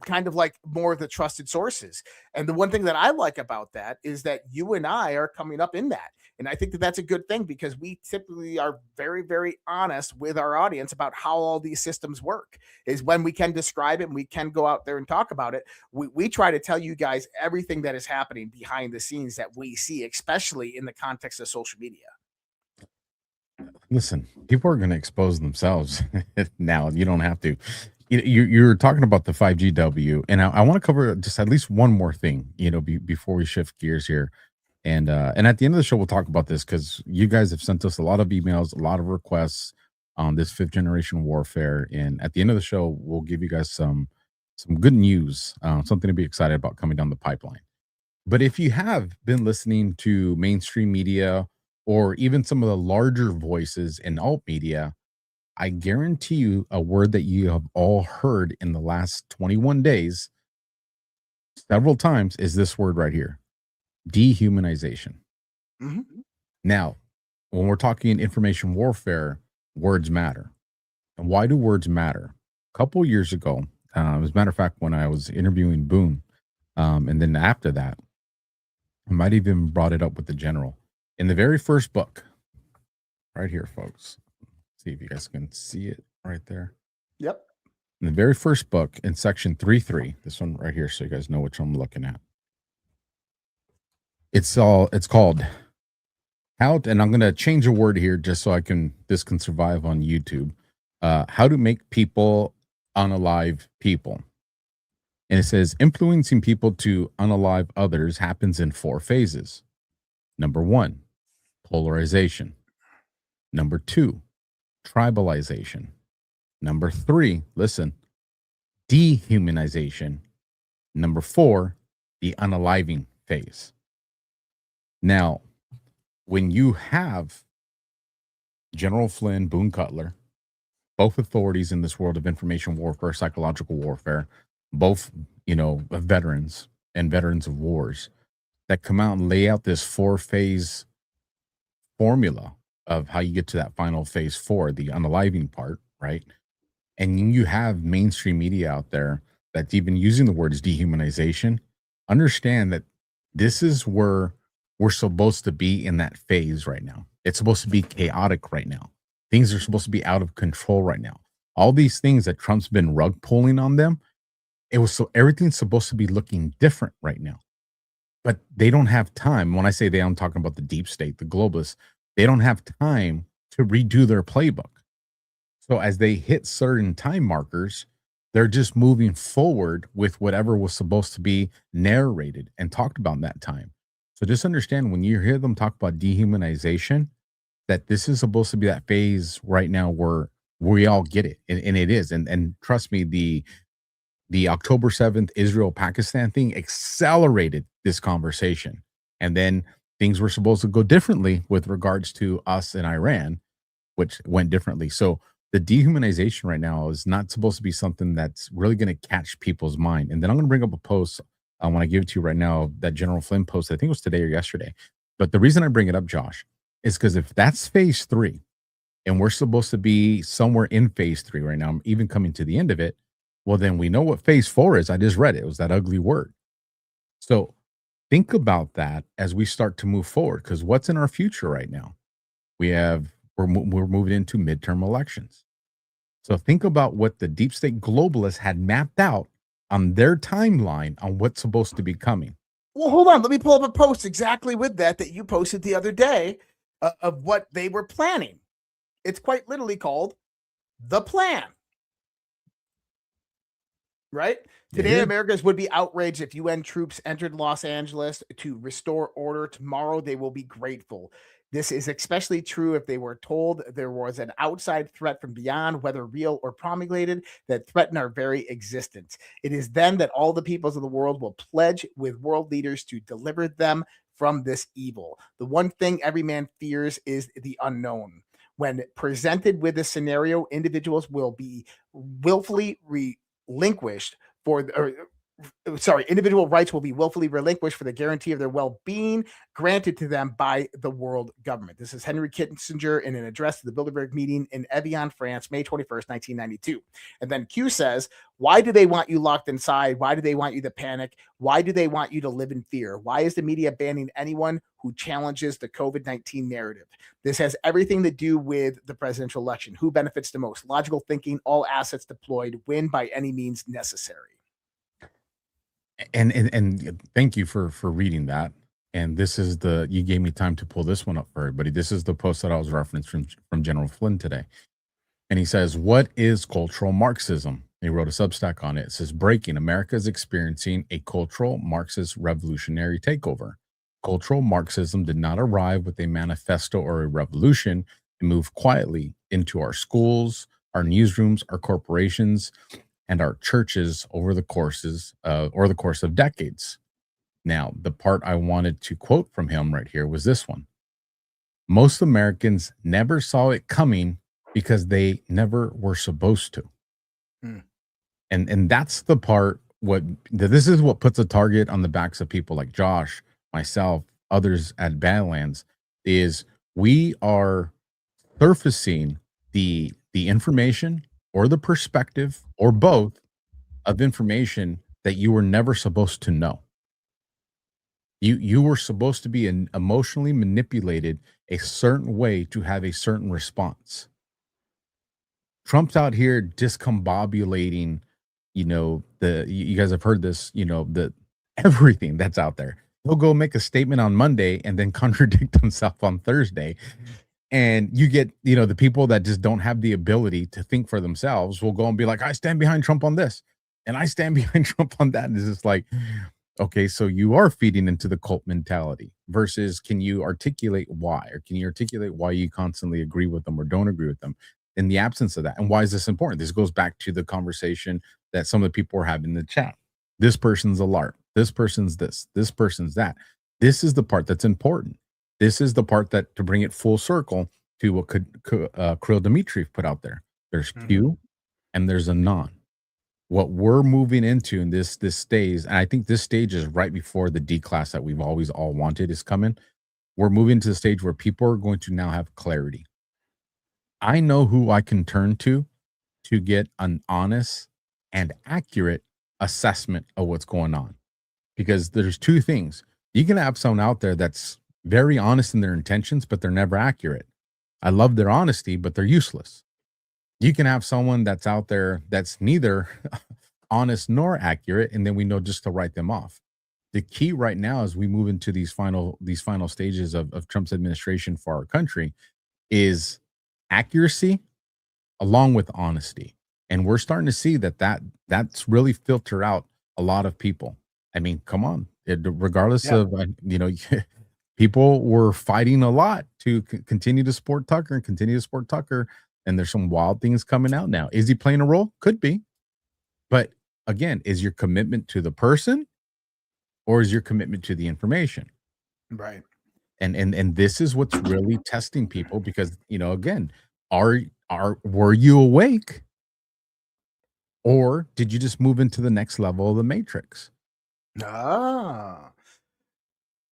kind of like more of the trusted sources. And the one thing that I like about that is that you and I are coming up in that. And I think that that's a good thing because we typically are very, very honest with our audience about how all these systems work. Is when we can describe it and we can go out there and talk about it. We try to tell you guys everything that is happening behind the scenes that we see, especially in the context of social media. Listen, people are going to expose themselves now. You don't have to. You're talking about the 5GW, and I want to cover just at least one more thing, before we shift gears here. And at the end of the show, we'll talk about this because you guys have sent us a lot of emails, a lot of requests on this 5th generation warfare. And at the end of the show, we'll give you guys some good news, something to be excited about coming down the pipeline. But if you have been listening to mainstream media or even some of the larger voices in alt media, I guarantee you a word that you have all heard in the last 21 days several times is this word right here. Dehumanization. Mm-hmm. Now, when we're talking information warfare, words matter. And why do words matter? A couple years ago, as a matter of fact, when I was interviewing Boone, and then after that, I might even brought it up with the general. In the very first book, right here, folks. See if you guys can see it right there. Yep. In the very first book, in section 3.3, this one right here, so you guys know which one I'm looking at. It's called how, and I'm going to change a word here just so this can survive on YouTube. How to make people unalive people. And it says influencing people to unalive others happens in 4 phases. Number 1, polarization. Number 2, tribalization. Number 3, listen, dehumanization. Number 4, the unaliving phase. Now, when you have General Flynn, Boone Cutler, both authorities in this world of information warfare, psychological warfare, both, veterans and veterans of wars that come out and lay out this 4-phase formula of how you get to that final phase 4, the unaliving part, right? And you have mainstream media out there that's even using the words dehumanization. Understand that this is where we're supposed to be in that phase right now. It's supposed to be chaotic right now. Things are supposed to be out of control right now. All these things that Trump's been rug pulling on them, everything's supposed to be looking different right now. But they don't have time. When I say they, I'm talking about the deep state, the globalists. They don't have time to redo their playbook. So as they hit certain time markers, they're just moving forward with whatever was supposed to be narrated and talked about in that time. So just understand when you hear them talk about dehumanization, that this is supposed to be that phase right now where we all get it. And it is. And trust me, the October 7th Israel-Pakistan thing accelerated this conversation. And then things were supposed to go differently with regards to us and Iran, which went differently. So the dehumanization right now is not supposed to be something that's really going to catch people's mind. And then I'm going to bring up a post when I give it to you right now, that General Flynn post, I think it was today or yesterday. But the reason I bring it up, Josh, is because if that's phase 3, and we're supposed to be somewhere in phase 3 right now, I'm even coming to the end of it, well, then we know what phase 4 is. I just read it. It was that ugly word. So think about that as we start to move forward, because what's in our future right now? We're moving into midterm elections. So think about what the deep state globalists had mapped out on their timeline on what's supposed to be coming. Well, hold on. Let me pull up a post exactly with that you posted the other day of what they were planning. It's quite literally called The Plan. Right? Today, Americans would be outraged if UN troops entered Los Angeles to restore order. Tomorrow, they will be grateful. This is especially true if they were told there was an outside threat from beyond, whether real or promulgated, that threaten our very existence. It is then that all the peoples of the world will pledge with world leaders to deliver them from this evil. The one thing every man fears is the unknown. When presented with this scenario, individuals will be willfully relinquished individual rights will be willfully relinquished for the guarantee of their well-being granted to them by the world government. This is Henry Kissinger in an address to the Bilderberg meeting in Evian, France, May 21st, 1992. And then Q says, why do they want you locked inside? Why do they want you to panic? Why do they want you to live in fear? Why is the media banning anyone who challenges the COVID-19 narrative? This has everything to do with the presidential election. Who benefits the most? Logical thinking, all assets deployed, win by any means necessary. And thank you for reading that. And this is you gave me time to pull this one up for everybody. This is the post that I was referenced from General Flynn today. And he says, what is cultural Marxism? He wrote a Substack on it. It says, breaking, America is experiencing a cultural Marxist revolutionary takeover. Cultural Marxism did not arrive with a manifesto or a revolution. It moved quietly into our schools, our newsrooms, our corporations, and our churches over the course of decades. Now, the part I wanted to quote from him right here was this one. Most Americans never saw it coming because they never were supposed to. And that's the part, this is what puts a target on the backs of people like Josh, myself, others at Badlands, is we are surfacing the information or the perspective or both of information that you were never supposed to know. You were supposed to be emotionally manipulated a certain way to have a certain response. Trump's out here discombobulating, you guys have heard this, the everything that's out there. He'll go make a statement on Monday and then contradict himself on Thursday. And you get, the people that just don't have the ability to think for themselves will go and be like, I stand behind Trump on this, and I stand behind Trump on that. And it's just like, okay, so you are feeding into the cult mentality versus can you articulate why, or can you articulate why you constantly agree with them or don't agree with them in the absence of that? And why is this important? This goes back to the conversation that some of the people were having in the chat. This person's a LARP. This person's this person's that. This is the part that's important. This is the part that, to bring it full circle to what Kirill Dmitriev put out there. There's Q and there's Anon. What we're moving into in this stage, and I think this stage is right before the D class that we've always all wanted is coming. We're moving to the stage where people are going to now have clarity. I know who I can turn to get an honest and accurate assessment of what's going on. Because there's two things. You can have someone out there that's very honest in their intentions, but they're never accurate. I love their honesty, but they're useless. You can have someone that's out there that's neither honest nor accurate, and then we know just to write them off. The key right now as we move into these final stages of Trump's administration for our country is accuracy along with honesty. And we're starting to see that's really filter out a lot of people. I mean, come on, regardless of, people were fighting a lot to continue to support Tucker. And there's some wild things coming out now. Is he playing a role? Could be. But again, is your commitment to the person or is your commitment to the information? Right. And this is what's really testing people because, again, were you awake? Or did you just move into the next level of the matrix?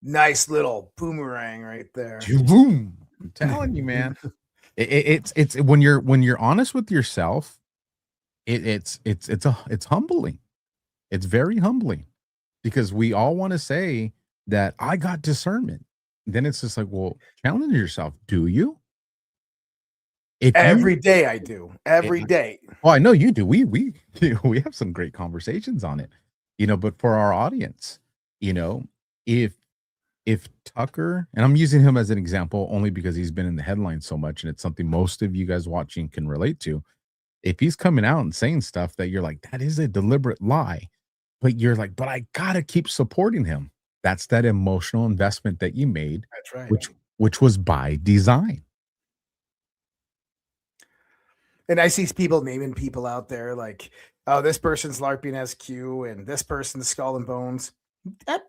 Nice little boomerang right there. Boom. I'm telling you, man. It's when you're honest with yourself, it's humbling. It's very humbling because we all want to say that I got discernment. Then it's just like, well, challenge yourself. Do you? Every day I do. Every day. Oh, I know you do. We have some great conversations on it, but for our audience, if Tucker, and I'm using him as an example only because he's been in the headlines so much and it's something most of you guys watching can relate to. If he's coming out and saying stuff that you're like, that is a deliberate lie, but you're like, but I gotta keep supporting him. That's that emotional investment that you made. That's right. Which was by design. And I see people naming people out there like, oh, this person's LARPing as Q and this person's Skull and Bones.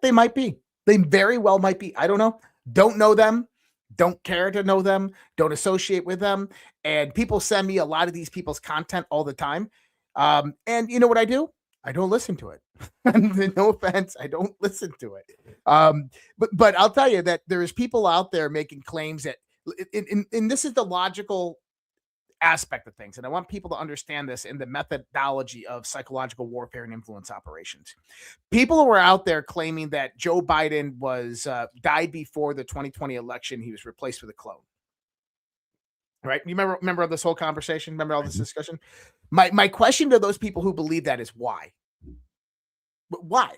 They might be. They very well might be. I don't know. Don't know them. Don't care to know them. Don't associate with them. And people send me a lot of these people's content all the time. And you know what I do? I don't listen to it. No offense. I don't listen to it. But I'll tell you that there's people out there making claims that, and this is the logical aspect of things. And I want people to understand this in the methodology of psychological warfare and influence operations. People who are out there claiming that Joe Biden was died before the 2020 election. He was replaced with a clone. Right. You remember this whole conversation? Remember all this discussion? My question to those people who believe that is why? Why?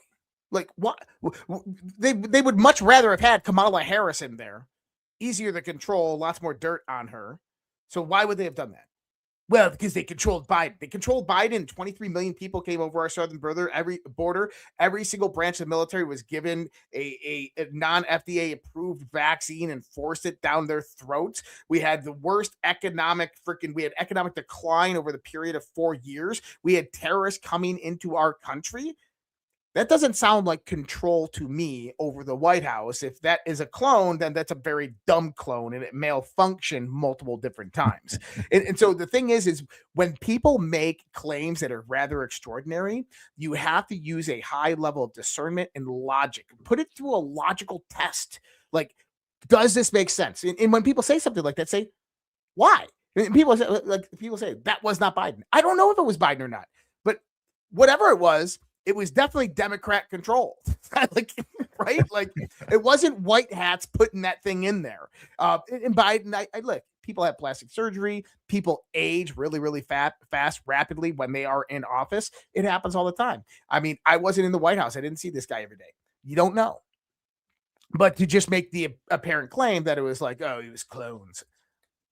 Like, why? They would much rather have had Kamala Harris in there. Easier to control, lots more dirt on her. So why would they have done that? Well, because they controlled Biden. They controlled Biden. 23 million people came over our southern border. Every single branch of the military was given a non-FDA approved vaccine and forced it down their throats. We had the worst economic decline over the period of 4 years. We had terrorists coming into our country. That doesn't sound like control to me over the White House. If that is a clone, then that's a very dumb clone and it malfunctioned multiple different times. and so the thing is when people make claims that are rather extraordinary, you have to use a high level of discernment and logic. Put it through a logical test. Like, does this make sense? And when people say something like that, say, why? And people say that was not Biden. I don't know if it was Biden or not, but whatever it was definitely Democrat controlled. Right? Like, it wasn't white hats putting that thing in there. And Biden, I look, people have plastic surgery. People age really, really fast, rapidly when they are in office. It happens all the time. I mean, I wasn't in the White House. I didn't see this guy every day. You don't know. But to just make the apparent claim that it was like, oh, he was clones.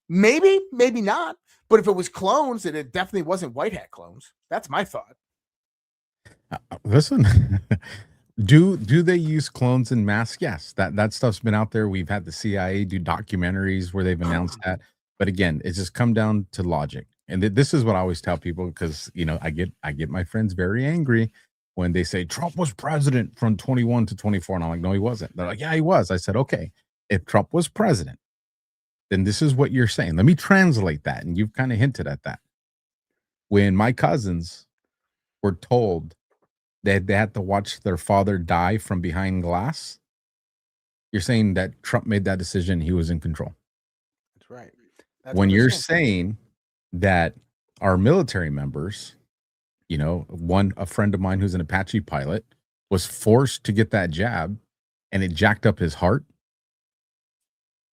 Maybe, maybe not. But if it was clones, then it definitely wasn't white hat clones. That's my thought. Listen, do they use clones in masks? Yes, that stuff's been out there. We've had the CIA do documentaries where they've announced that. But again, it's just come down to logic. And this is what I always tell people because, I get my friends very angry when they say Trump was president from 21 to 24. And I'm like, no, he wasn't. They're like, yeah, he was. I said, okay, if Trump was president, then this is what you're saying. Let me translate that. And you've kind of hinted at that. When my cousins were told they had to watch their father die from behind glass, you're saying that Trump made that decision, he was in control. That's right. When you're saying that our military members, a friend of mine who's an Apache pilot was forced to get that jab and it jacked up his heart.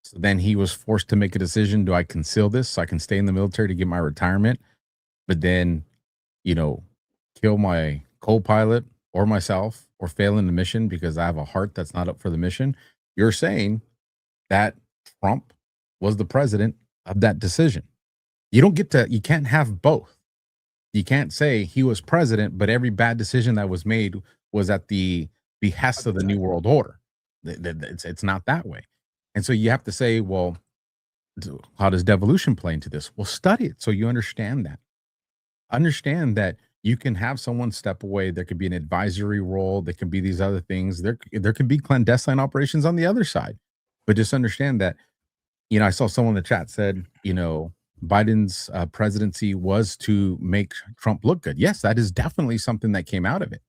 So then he was forced to make a decision. Do I conceal this so I can stay in the military to get my retirement? But then, kill my co-pilot or myself or fail in the mission because I have a heart that's not up for the mission. You're saying that Trump was the president of that decision. You can't have both. You can't say he was president, but every bad decision that was made was at the behest of the New World Order. It's not that way. And so you have to say, well, how does devolution play into this? Well, study it so you understand that. Understand that you can have someone step away. There could be an advisory role. There could be these other things. There could be clandestine operations on the other side. But just understand that, I saw someone in the chat said, Biden's presidency was to make Trump look good. Yes, that is definitely something that came out of it.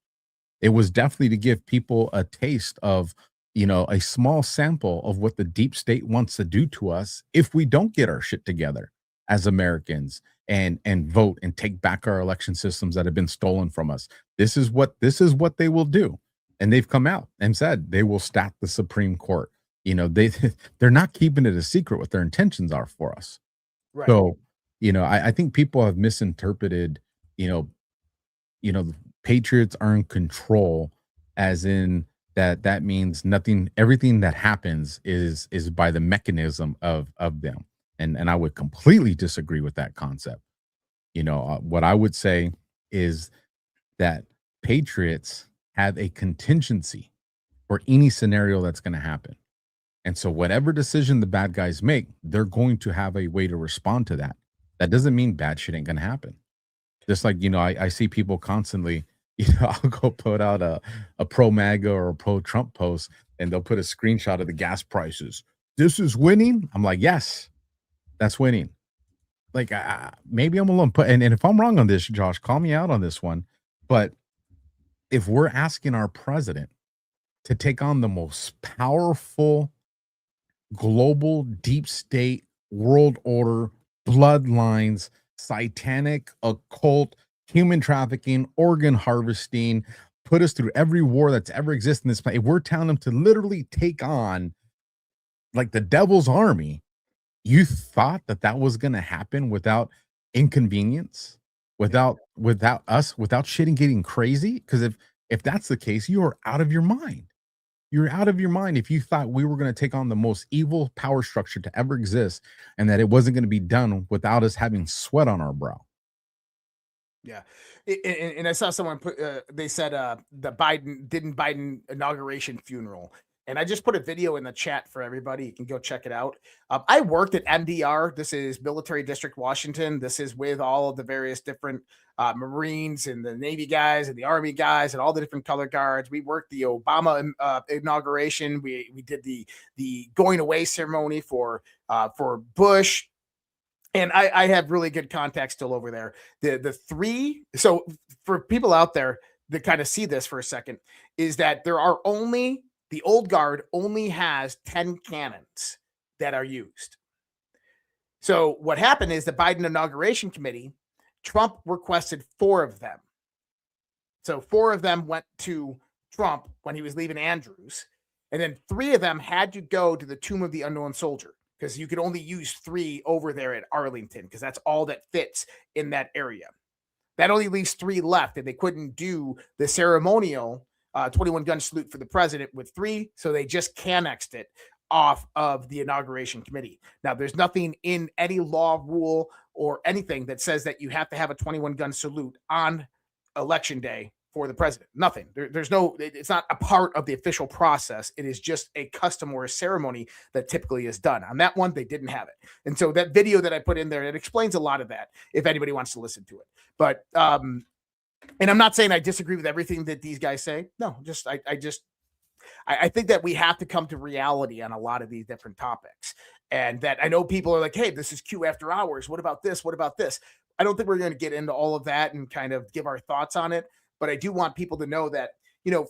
It was definitely to give people a taste of a small sample of what the deep state wants to do to us if we don't get our shit together as Americans and vote and take back our election systems that have been stolen from us. This is what they will do. And they've come out and said they will stack the Supreme Court. They're not keeping it a secret what their intentions are for us. Right. So, I think people have misinterpreted, patriots are in control, as in that means nothing, everything that happens is by the mechanism of them. And I would completely disagree with that concept. What I would say is that patriots have a contingency for any scenario that's going to happen. And so whatever decision the bad guys make, they're going to have a way to respond to that. That doesn't mean bad shit ain't going to happen. Just like, I see people constantly, I'll go put out a pro MAGA or a pro Trump post, and they'll put a screenshot of the gas prices. This is winning. I'm like, yes, that's winning. Like, maybe I'm alone. And if I'm wrong on this, Josh, call me out on this one. But if we're asking our president to take on the most powerful global deep state world order, bloodlines, satanic, occult, human trafficking, organ harvesting, put us through every war that's ever existed in this planet, if we're telling them to literally take on like the devil's army, you thought that was going to happen without inconvenience, without shit and getting crazy? Because if that's the case, you are out of your mind. You're out of your mind if you thought we were going to take on the most evil power structure to ever exist, and that it wasn't going to be done without us having sweat on our brow. Yeah. And I saw someone put, they said the Biden inauguration funeral. And I just put a video in the chat for everybody. You can go check it out. I worked at MDR. This is Military District, Washington. This is with all of the various different Marines and the Navy guys and the Army guys and all the different color guards. We worked the Obama inauguration. We did the going away ceremony for Bush. And I have really good contacts still over there. The three, so for people out there that kind of see this for a second, is that the old guard only has 10 cannons that are used. So what happened is the Biden inauguration committee, Trump requested 4 of them. So 4 of them went to Trump when he was leaving Andrews. And then 3 of them had to go to the Tomb of the Unknown Soldier, because you could only use 3 over there at Arlington, because that's all that fits in that area. That only leaves 3 left, and they couldn't do the ceremonial 21 gun salute for the president with 3, so they just annexed it off of the inauguration committee. Now, there's nothing in any law, rule, or anything that says that you have to have a 21 gun salute on election day for the president. Nothing. There's no, it's not a part of the official process. It is just a custom or a ceremony that typically is done. On that one, they didn't have it. And so that video that I put in there, it explains a lot of that if anybody wants to listen to it. But, and I'm not saying I disagree with everything that these guys say. No, I think that we have to come to reality on a lot of these different topics. And that I know people are like, hey, this is Q after hours. What about this? What about this? I don't think we're going to get into all of that and kind of give our thoughts on it. But I do want people to know that,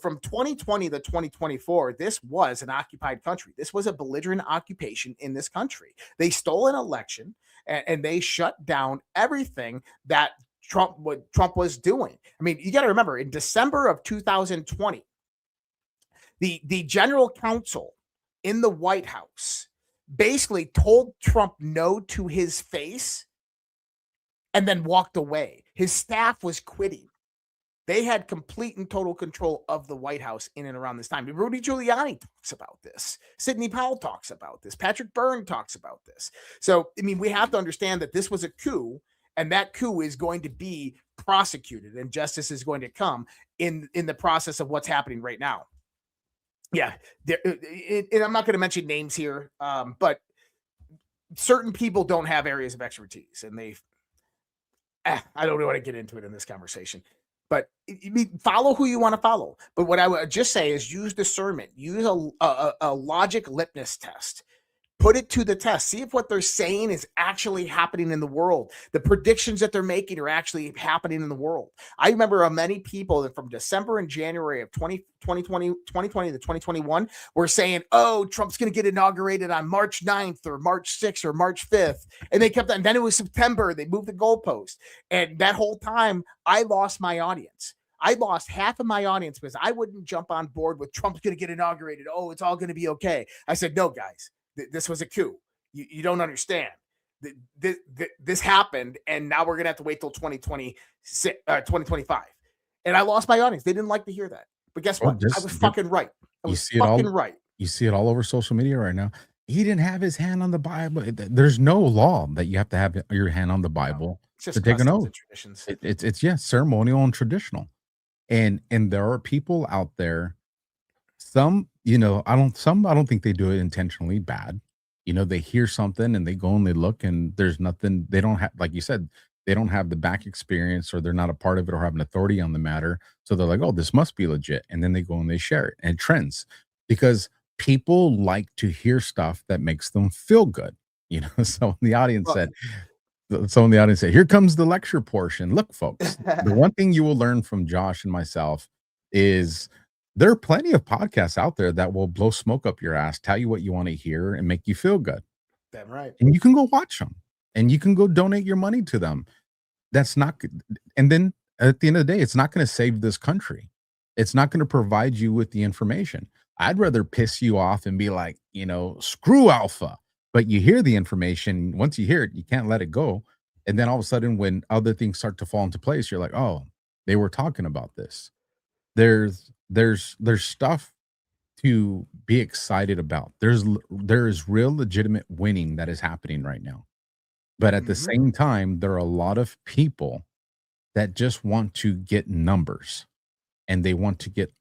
from 2020 to 2024, this was an occupied country. This was a belligerent occupation in this country. They stole an election and they shut down everything that Trump was doing. I mean, you got to remember, in December of 2020, the general counsel in the White House basically told Trump no to his face and then walked away. His staff was quitting. They had complete and total control of the White House in and around this time. Rudy Giuliani talks about this. Sidney Powell talks about this. Patrick Byrne talks about this. So, I mean, we have to understand that this was a coup, and that coup is going to be prosecuted, and justice is going to come in the process of what's happening right now. Yeah. And I'm not going to mention names here, but certain people don't have areas of expertise, and I don't want to get into it in this conversation. But follow who you want to follow. But what I would just say is use discernment. Use a logic litmus test. Put it to the test. See if what they're saying is actually happening in the world. The predictions that they're making are actually happening in the world. I remember many people that from December and January of 2020 to 2021 were saying, oh, Trump's going to get inaugurated on March 9th or March 6th or March 5th. And they kept on. Then it was September. They moved the goalpost. And that whole time, I lost my audience. I lost half of my audience because I wouldn't jump on board with Trump's going to get inaugurated. Oh, it's all going to be okay. I said, no, guys, this was a coup. You don't understand. This happened, and now we're going to have to wait till 2025. And I lost my audience. They didn't like to hear that. But guess what? I was fucking right. I was fucking right. You see it all over social media right now. He didn't have his hand on the Bible. There's no law that you have to have your hand on the Bible to take an oath. It's ceremonial and traditional. And there are people out there, some, I don't think they do it intentionally bad. They hear something and they go and they look and there's nothing, they don't have, like you said, they don't have the back experience or they're not a part of it or have an authority on the matter. So they're like, oh, this must be legit. And then they go and they share it and it trends because people like to hear stuff that makes them feel good. So the audience said, someone in the audience said, here comes the lecture portion. Look, folks, the one thing you will learn from Josh and myself is there are plenty of podcasts out there that will blow smoke up your ass, tell you what you want to hear and make you feel good. Damn right. And you can go watch them and you can go donate your money to them. That's not good. And then at the end of the day, it's not going to save this country. It's not going to provide you with the information. I'd rather piss you off and be like, screw alpha. But you hear the information. Once you hear it, you can't let it go. And then all of a sudden, when other things start to fall into place, you're like, oh, they were talking about this. There's stuff to be excited about. There is real legitimate winning that is happening right now. But at the same time, there are a lot of people that just want to get numbers and they want to get,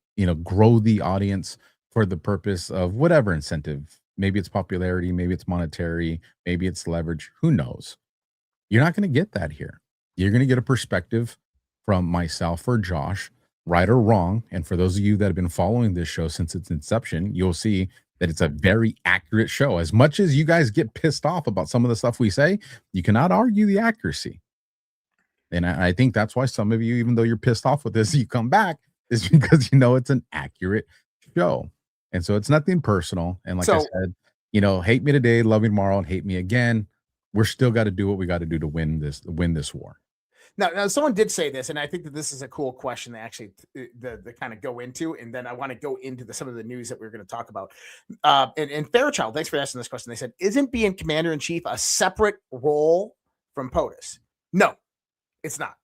grow the audience for the purpose of whatever incentive. Maybe it's popularity, maybe it's monetary, maybe it's leverage. Who knows? You're not going to get that here. You're going to get a perspective from myself or Josh, right or wrong. And for those of you that have been following this show since its inception, you'll see that it's a very accurate show. As much as you guys get pissed off about some of the stuff we say, you cannot argue the accuracy. And I think that's why some of you, even though you're pissed off with this, you come back is because it's an accurate show. And so it's nothing personal. And like I said, hate me today, love me tomorrow, and hate me again. We're still got to do what we got to do to win this war. Now, someone did say this, and I think that this is a cool question to actually the kind of go into, and then I want to go into some of the news that we're going to talk about. And Fairchild, thanks for asking this question. They said, isn't being commander-in-chief a separate role from POTUS? No, it's not.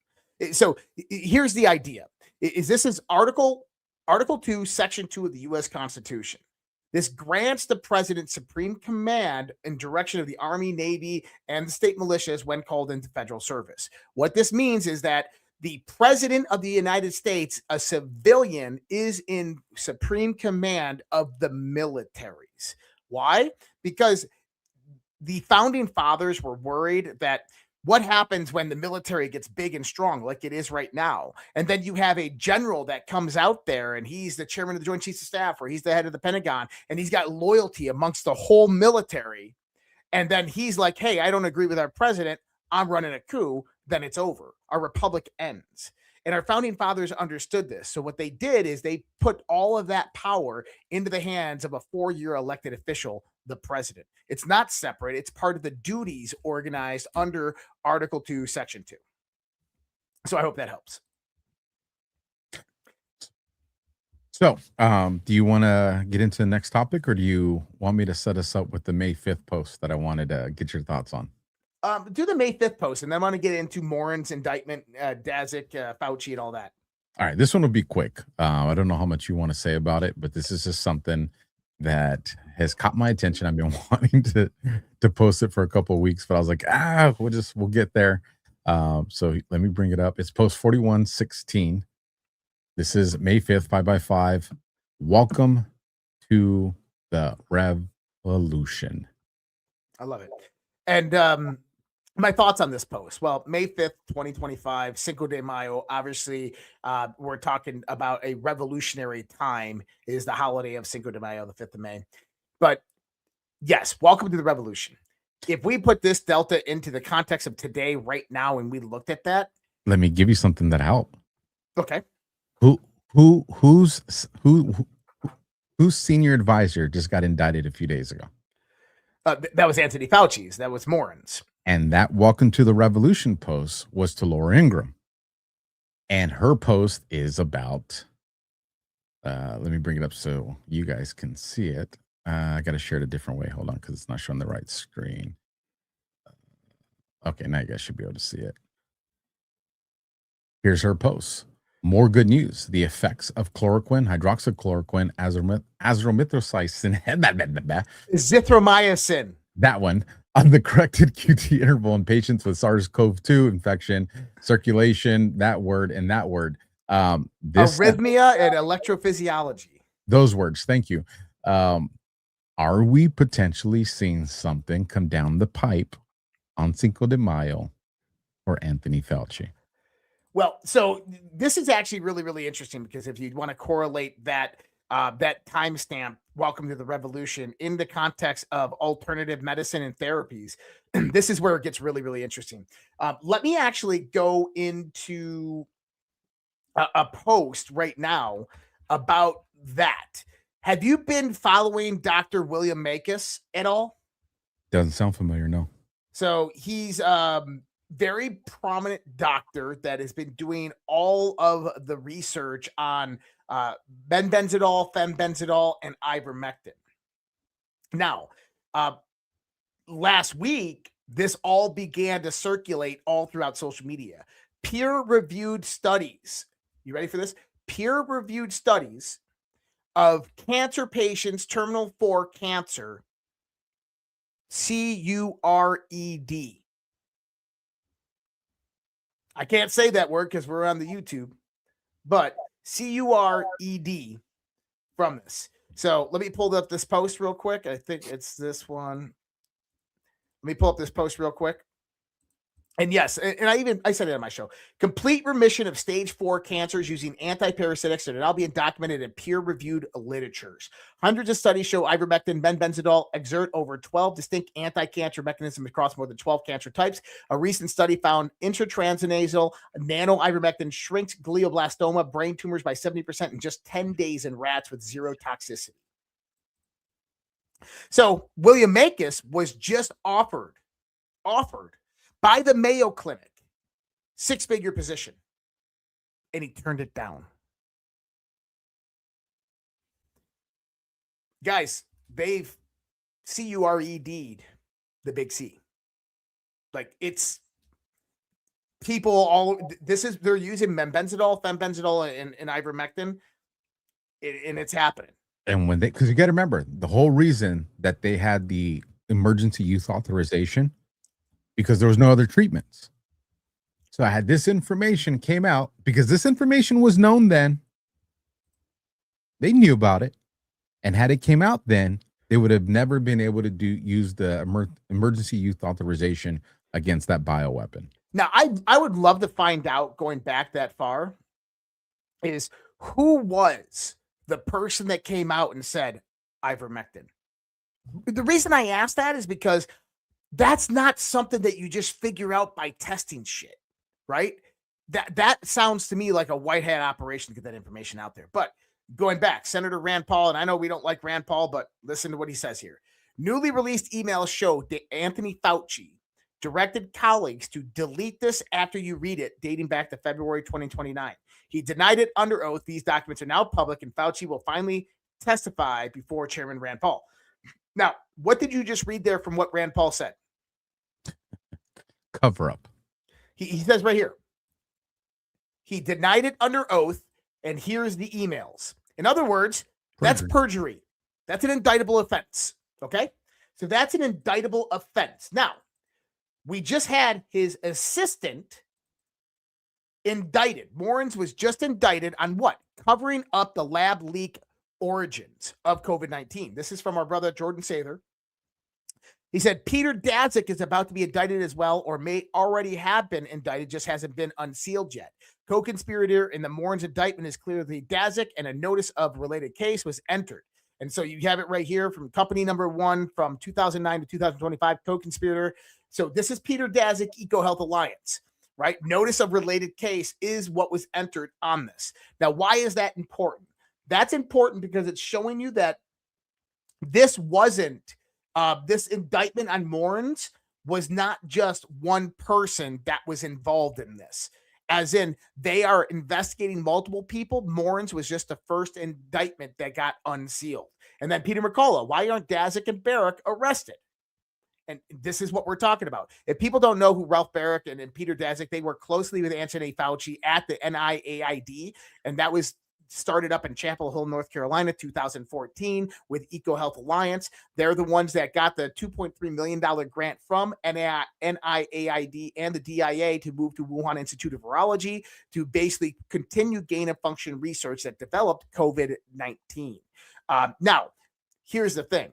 So here's the idea. This is Article 2, Section 2 of the U.S. Constitution. This grants the president supreme command and direction of the Army, Navy, and the state militias when called into federal service. What this means is that the president of the United States, a civilian, is in supreme command of the militaries. Why? Because the founding fathers were worried that what happens when the military gets big and strong like it is right now? And then you have a general that comes out there and he's the chairman of the Joint Chiefs of Staff or he's the head of the Pentagon and he's got loyalty amongst the whole military. And then he's like, hey, I don't agree with our president. I'm running a coup. Then it's over. Our republic ends. And our founding fathers understood this. So what they did is they put all of that power into the hands of a 4-year elected official, the president. It's not separate. It's part of the duties organized under Article 2, Section 2. So I hope that helps. So do you want to get into the next topic or do you want me to set us up with the May 5th post that I wanted to get your thoughts on? Do the May 5th post, and then I want to get into Morens, indictment, Daszak, Fauci, and all that. All right, this one will be quick. I don't know how much you want to say about it, but this is just something that has caught my attention. I've been wanting to post it for a couple of weeks, but I was like, we'll get there. So let me bring it up. It's post 4116. This is May 5th, 5x5. Welcome to the revolution. I love it. And my thoughts on this post. Well, May 5th, 2025, Cinco de Mayo. Obviously, we're talking about a revolutionary time. It is the holiday of Cinco de Mayo, the 5th of May. But Yes, welcome to the revolution. If we put this delta into the context of today, right now, and we looked at that, Let me give you something that help. okay. Who's senior advisor just got indicted a few days ago? That was Anthony Fauci's. That was Morens. And that welcome to the revolution post was to Laura Ingraham. And her post is about, let me bring it up so you guys can see it. I got to share it a different way. Hold on, because it's not showing the right screen. Okay, now you guys should be able to see it. Here's her post. More good news. The effects of chloroquine, hydroxychloroquine, azithromycin, Zithromycin. that one, on the corrected QT interval in patients with SARS-CoV-2 infection, circulation, that word and that word. Arrhythmia and electrophysiology. Those words. Thank you. Are we potentially seeing something come down the pipe on Cinco de Mayo for Anthony Fauci? Well, so this is actually really, really interesting because if you want to correlate that that timestamp, welcome to the revolution, in the context of alternative medicine and therapies, this is where it gets really, really interesting. Let me actually go into a post right now about that. Have you been following Dr. William Makis at all? Doesn't sound familiar, no. So he's very prominent doctor that has been doing all of the research on fenbendazole, and ivermectin. Now, last week, this all began to circulate all throughout social media. Peer-reviewed studies. You ready for this? Peer-reviewed studies of cancer patients, terminal 4 cancer, CURED. I can't say that word because we're on the YouTube, but CURED from this. So let me pull up this post real quick. I think it's this one. Let me pull up this post real quick. And yes, and I said it on my show. Complete remission of stage 4 cancers using antiparasitics that are now being documented in peer-reviewed literatures. Hundreds of studies show ivermectin, fenbendazole exert over 12 distinct anti-cancer mechanisms across more than 12 cancer types. A recent study found intratranasal nano-ivermectin shrinks glioblastoma brain tumors by 70% in just 10 days in rats with zero toxicity. So William Makis was just offered by the Mayo Clinic, 6-figure position, and he turned it down. Guys, they've CURED'd the big C. Like, it's people all, they're using fenbendazole, and ivermectin, and it's happening. And when because you got to remember, the whole reason that they had the emergency use authorization, because there was no other treatments. So I had this information came out because this information was known then. They knew about it. And had it came out then, they would have never been able to use the emergency use authorization against that bioweapon. Now, I would love to find out, going back that far, is who was the person that came out and said ivermectin. The reason I asked that is because that's not something that you just figure out by testing shit, right? That sounds to me like a white hat operation to get that information out there. But going back, Senator Rand Paul, and I know we don't like Rand Paul, but listen to what he says here. Newly released emails show that Anthony Fauci directed colleagues to delete this after you read it, dating back to February 2029. He denied it under oath. These documents are now public, and Fauci will finally testify before Chairman Rand Paul. Now, what did you just read there from what Rand Paul said? Cover up. He says right here, he denied it under oath, and here's the emails. In other words, that's perjury. That's an indictable offense. Okay? So that's an indictable offense. Now, we just had his assistant indicted. Morens was just indicted on what? Covering up the lab leak origins of COVID-19. This is from our brother Jordan Sather. He said Peter Daszak is about to be indicted as well, or may already have been indicted, just hasn't been unsealed yet. Co-conspirator in the Morens indictment is clearly Daszak, and a notice of related case was entered. And so you have it right here from company number 1 from 2009 to 2025, co-conspirator. So this is Peter Daszak, EcoHealth Alliance, right? Notice of related case is what was entered on this. Now, why is that important? That's important because it's showing you that this wasn't, this indictment on Morens was not just one person that was involved in this. As in, they are investigating multiple people. Morens was just the first indictment that got unsealed. And then Peter McCullough, why aren't Daszak and Barrack arrested? And this is what we're talking about. If people don't know who Ralph Barrack and Peter Daszak, they work closely with Anthony Fauci at the NIAID, and that was started up in Chapel Hill, North Carolina, 2014 with EcoHealth Alliance. They're the ones that got the $2.3 million grant from NIAID and the DIA to move to Wuhan Institute of Virology to basically continue gain of function research that developed COVID-19. Now, here's the thing.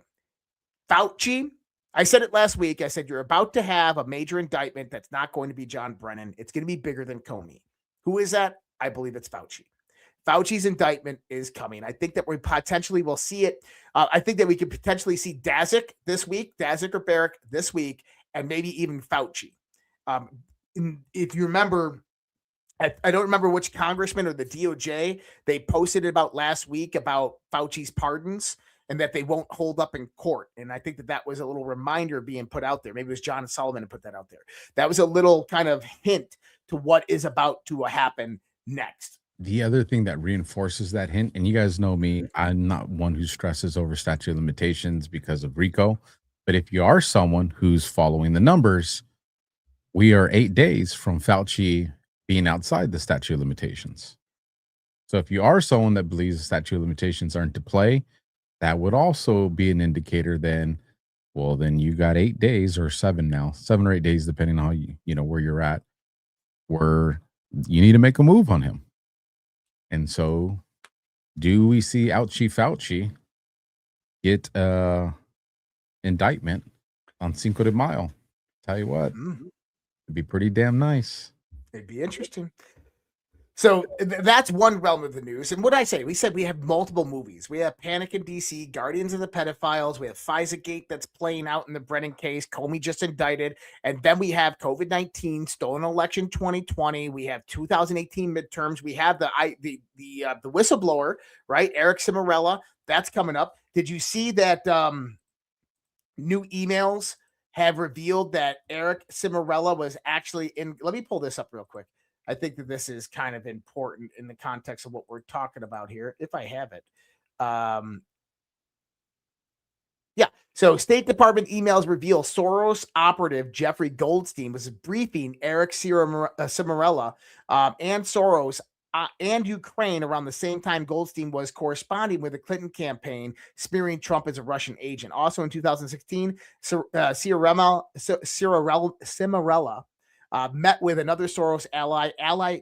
Fauci, I said it last week. I said, you're about to have a major indictment that's not going to be John Brennan. It's going to be bigger than Comey. Who is that? I believe it's Fauci. Fauci's indictment is coming. I think that we potentially will see it. I think that we could potentially see Daszak this week, Daszak or Barrack this week, and maybe even Fauci. If you remember, I don't remember which congressman or the DOJ, they posted about last week about Fauci's pardons and that they won't hold up in court. And I think that that was a little reminder being put out there. Maybe it was John Sullivan who put that out there. That was a little kind of hint to what is about to happen next. The other thing that reinforces that hint, and you guys know me, I'm not one who stresses over statute of limitations because of RICO. But if you are someone who's following the numbers, we are 8 days from Fauci being outside the statute of limitations. So if you are someone that believes the statute of limitations aren't to play, that would also be an indicator then, well, then you got 8 days or 7 now, 7 or 8 days, depending on how you know, where you're at, where you need to make a move on him. And so do we see Ouchie Fauci get indictment on Cinco de Mayo? Tell you what, it'd be pretty damn nice. It'd be interesting. So that's one realm of the news. And what did I say? We said we have multiple movies. We have Panic in DC, Guardians of the Pedophiles. We have FISA-gate that's playing out in the Brennan case. Comey just indicted. And then we have COVID-19, stolen election 2020. We have 2018 midterms. We have the whistleblower, right? Eric Cimarella. That's coming up. Did you see that new emails have revealed that Eric Cimarella was actually in? Let me pull this up real quick. I think that this is kind of important in the context of what we're talking about here, if I have it. Yeah. So State Department emails reveal Soros operative Jeffrey Goldstein was briefing Eric Cimarella and Soros and Ukraine around the same time Goldstein was corresponding with the Clinton campaign, smearing Trump as a Russian agent. Also in 2016, Cimarella met with another Soros ally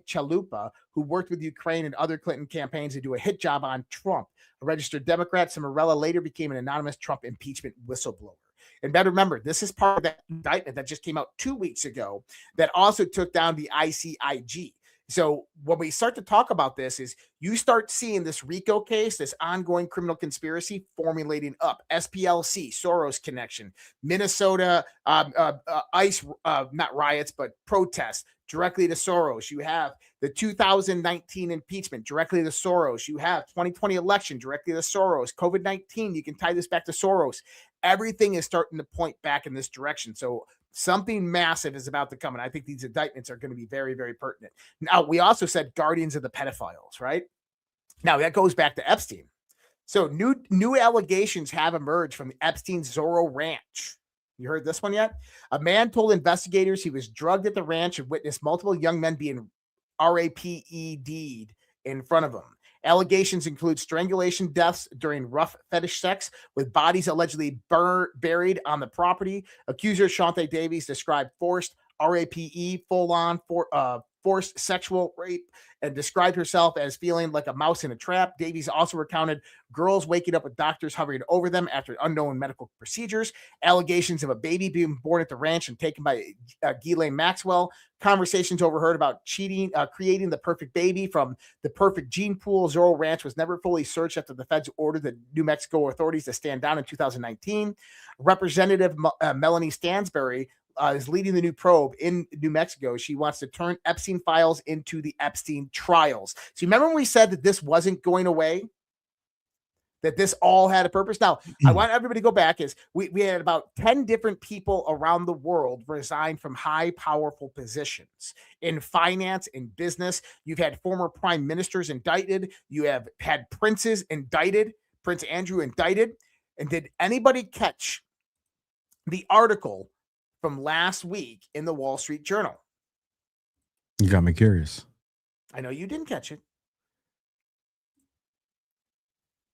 Chalupa, who worked with Ukraine and other Clinton campaigns to do a hit job on Trump. A registered Democrat, Cimarella later became an anonymous Trump impeachment whistleblower. And better remember, this is part of that indictment that just came out 2 weeks ago that also took down the ICIG. So when we start to talk about this is you start seeing this RICO case, this ongoing criminal conspiracy formulating up. SPLC, Soros connection, Minnesota ICE, not riots, but protests directly to Soros. You have the 2019 impeachment directly to Soros. You have 2020 election directly to Soros. COVID-19, you can tie this back to Soros. Everything is starting to point back in this direction. So something massive is about to come. And I think these indictments are going to be very, very pertinent. Now, we also said Guardians of the Pedophiles, right? Now, that goes back to Epstein. So new allegations have emerged from the Epstein Zoro Ranch. You heard this one yet? A man told investigators he was drugged at the ranch and witnessed multiple young men being RAPED'd in front of him. Allegations include strangulation deaths during rough fetish sex, with bodies allegedly buried on the property. Accuser Shante Davies described forced RAPE, full-on forced sexual rape and described herself as feeling like a mouse in a trap. Davies also recounted girls waking up with doctors hovering over them after unknown medical procedures, allegations of a baby being born at the ranch and taken by Ghislaine Maxwell, conversations overheard about cheating, creating the perfect baby from the perfect gene pool. Zoro Ranch was never fully searched after the feds ordered the New Mexico authorities to stand down in 2019. Representative Melanie Stansbury is leading the new probe in New Mexico. She wants to turn Epstein files into the Epstein trials. So you remember when we said that this wasn't going away? That this all had a purpose? Now, I want everybody to go back. We had about 10 different people around the world resign from high, powerful positions in finance, in business. You've had former prime ministers indicted. You have had princes indicted, Prince Andrew indicted. And did anybody catch the article from last week in the Wall Street Journal? You got me curious. I know you didn't catch it.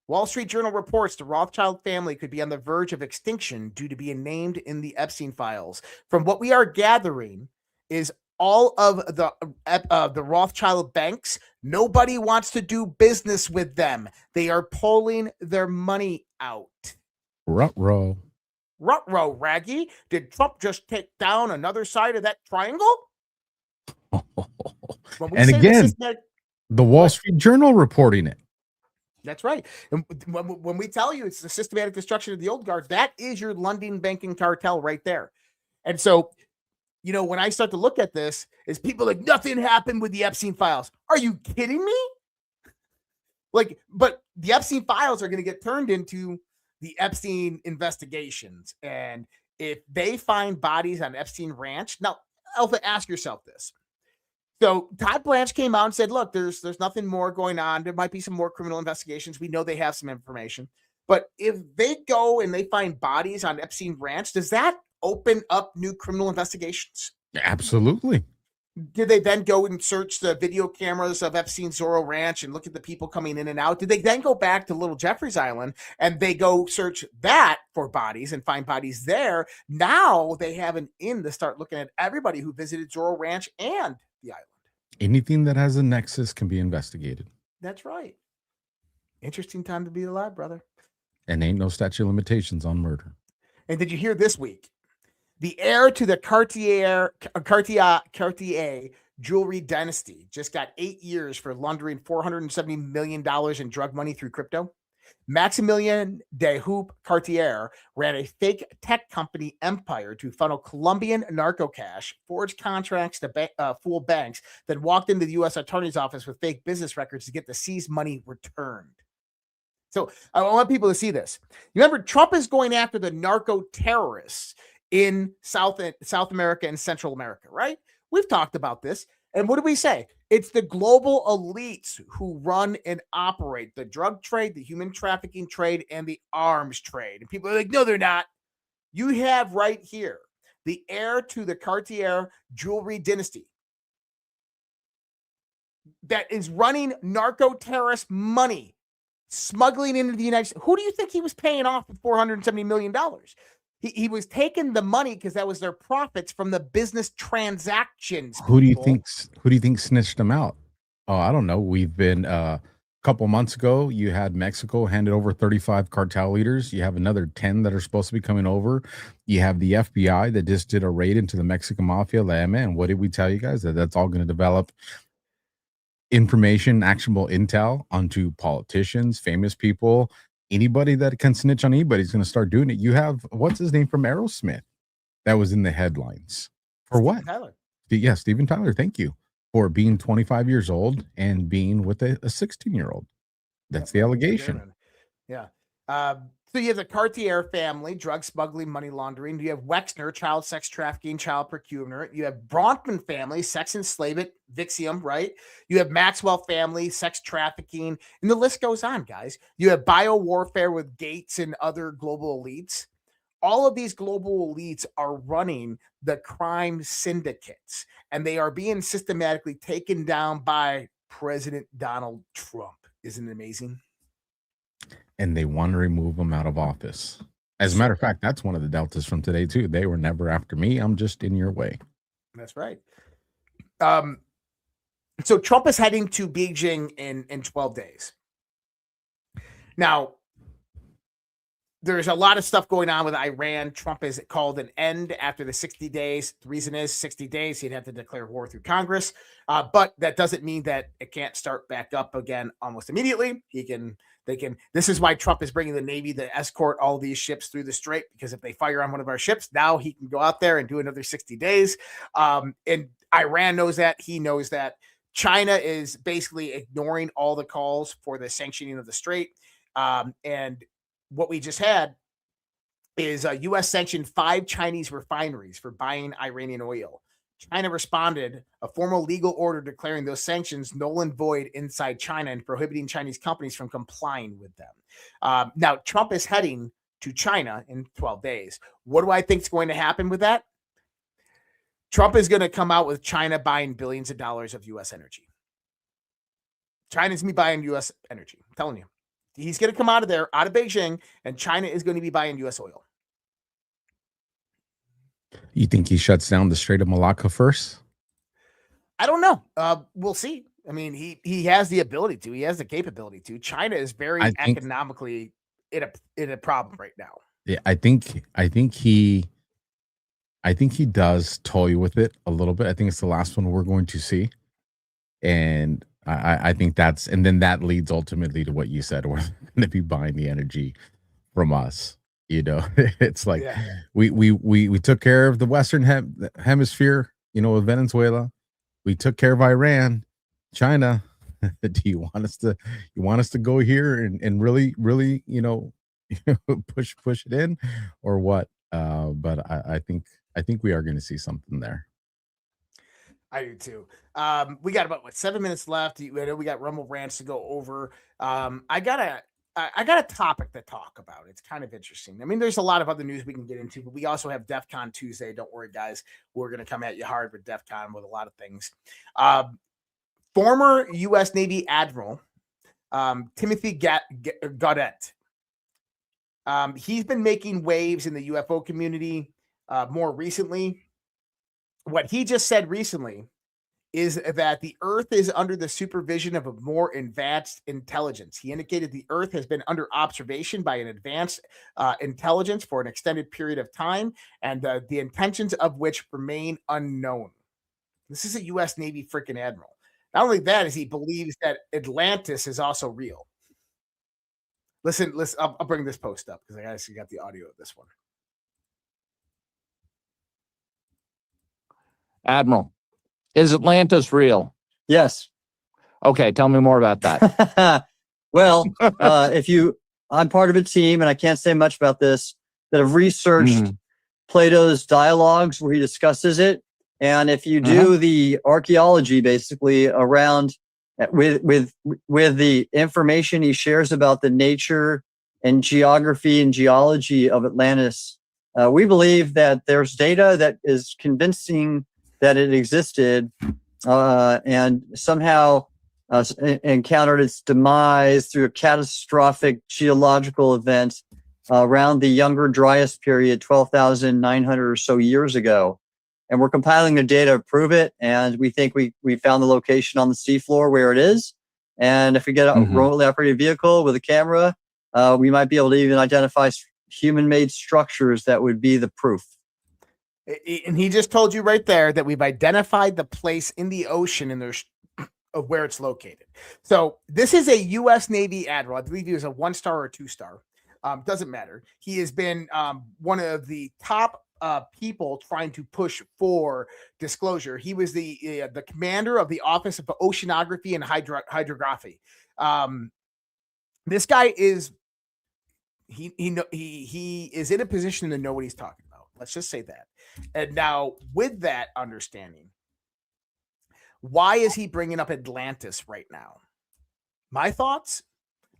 Wall Street Journal reports the Rothschild family could be on the verge of extinction due to being named in the Epstein files. From what we are gathering is all of the Rothschild banks, nobody wants to do business with them. They are pulling their money out. Ruh-roh. Ruh-roh, Raggy. Did Trump just take down another side of that triangle? And again, the Wall Street Journal reporting it. That's right. And when we tell you it's the systematic destruction of the old guard, that is your London banking cartel right there. And so, you know, when I start to look at this, is people like, nothing happened with the Epstein files. Are you kidding me? Like, but the Epstein files are going to get turned into the Epstein investigations. And if they find bodies on Epstein Ranch, now, Alpha, ask yourself this. So Todd Blanche came out and said, look, there's nothing more going on. There might be some more criminal investigations. We know they have some information. But if they go and they find bodies on Epstein Ranch, does that open up new criminal investigations? Absolutely. Did they then go and search the video cameras of Epstein Zoro Ranch and look at the people coming in and out? Did they then go back to Little Jeffrey's Island and they go search that for bodies and find bodies there? Now they have an in to start looking at everybody who visited Zoro Ranch and the island. Anything that has a nexus can be investigated. That's right. Interesting time to be alive, brother. And ain't no statute of limitations on murder. And did you hear this week? The heir to the Cartier jewelry dynasty just got 8 years for laundering $470 million in drug money through crypto. Maximilien de Hoop Cartier ran a fake tech company empire to funnel Colombian narco cash, forged contracts to fool banks, then walked into the U.S. Attorney's Office with fake business records to get the seized money returned. So I want people to see this. Remember, Trump is going after the narco terrorists in South America and Central America, right? We've talked about this. And what do we say? It's the global elites who run and operate the drug trade, the human trafficking trade, and the arms trade. And people are like, no, they're not. You have right here the heir to the Cartier jewelry dynasty that is running narco terrorist money, smuggling into the United States. Who do you think he was paying off with $470 million? He was taking the money because that was their profits from the business transactions. Who do you think snitched them out? Oh, I don't know. We've been a couple months ago, you had Mexico handed over 35 cartel leaders. You have another 10 that are supposed to be coming over. You have the FBI that just did a raid into the Mexican mafia. Like, man, what did we tell you guys? That's all going to develop information, actionable intel onto politicians, famous people. Anybody that can snitch on anybody is going to start doing it. You have, what's his name from Aerosmith that was in the headlines for Steven what? Tyler. Yeah, Steven Tyler. Thank you for being 25 years old and being with a 16-year-old. That's the allegation. Yeah. So you have the Cartier family, drug smuggling, money laundering. You have Wexner, child sex trafficking, child procurement. You have Bronfman family, sex enslavement, Vixium, right? You have Maxwell family, sex trafficking, and the list goes on, guys. You have bio warfare with Gates and other global elites. All of these global elites are running the crime syndicates, and they are being systematically taken down by President Donald Trump. Isn't it amazing? And they want to remove them out of office. As a matter of fact, that's one of the deltas from today, too. They were never after me. I'm just in your way. That's right. So Trump is heading to Beijing in 12 days. Now, there's a lot of stuff going on with Iran. Trump has called an end after the 60 days. The reason is 60 days, he'd have to declare war through Congress. But that doesn't mean that it can't start back up again almost immediately. This is why Trump is bringing the Navy to escort all these ships through the strait, because if they fire on one of our ships, now he can go out there and do another 60 days. And Iran knows that. He knows that. China is basically ignoring all the calls for the sanctioning of the strait. And what we just had is U.S. sanctioned 5 Chinese refineries for buying Iranian oil. China responded a formal legal order declaring those sanctions null and void inside China and prohibiting Chinese companies from complying with them. Now, Trump is heading to China in 12 days. What do I think is going to happen with that? Trump is going to come out with China buying billions of dollars of U.S. energy. China's going to be buying U.S. energy. I'm telling you. He's going to come out of there, out of Beijing, and China is going to be buying U.S. oil. You think he shuts down the Strait of Malacca first? I don't know. We'll see. I mean, he has the ability to. He has the capability to. China is very economically in a problem right now. Yeah, I think he does toy with it a little bit. I think it's the last one we're going to see, and I think and then that leads ultimately to what you said. We're going to be buying the energy from us. It's like we took care of the Western hemisphere, with Venezuela. We took care of Iran, China. Do you want us to go here and really, push it in, or what? But I think we are going to see something there. I do too. We got about 7 minutes left. We got Rumble Rants to go over. I got a topic to talk about. It's kind of interesting. I mean, there's a lot of other news we can get into, but we also have DEF CON Tuesday. Don't worry, guys. We're going to come at you hard with DEF CON with a lot of things. Former U.S. Navy Admiral Timothy Goddett. He's been making waves in the UFO community more recently. What he just said recently is that the Earth is under the supervision of a more advanced intelligence. He indicated the Earth has been under observation by an advanced intelligence for an extended period of time, and the intentions of which remain unknown. This is a U.S. Navy freaking admiral. Not only that, is he believes that Atlantis is also real. Listen, I'll bring this post up because I actually got the audio of this one. Admiral, is Atlantis real? Yes. Okay, tell me more about that. Well, I'm part of a team, and I can't say much about this, that have researched Plato's dialogues where he discusses it. And if you do the archaeology basically around with the information he shares about the nature and geography and geology of Atlantis, we believe that there's data that is convincing that it existed and somehow encountered its demise through a catastrophic geological event around the Younger Dryas period, 12,900 or so years ago. And we're compiling the data to prove it. And we think we found the location on the seafloor where it is. And if we get a remotely operated vehicle with a camera, we might be able to even identify human-made structures that would be the proof. And he just told you right there that we've identified the place in the ocean and there's of where it's located. So this is a U.S. Navy admiral. I believe he was a 1-star or 2-star. Doesn't matter. He has been one of the top people trying to push for disclosure. He was the commander of the Office of Oceanography and Hydrography. This guy is he is in a position to know what he's talking about. Let's just say that. And now, with that understanding, why is he bringing up Atlantis right now? My thoughts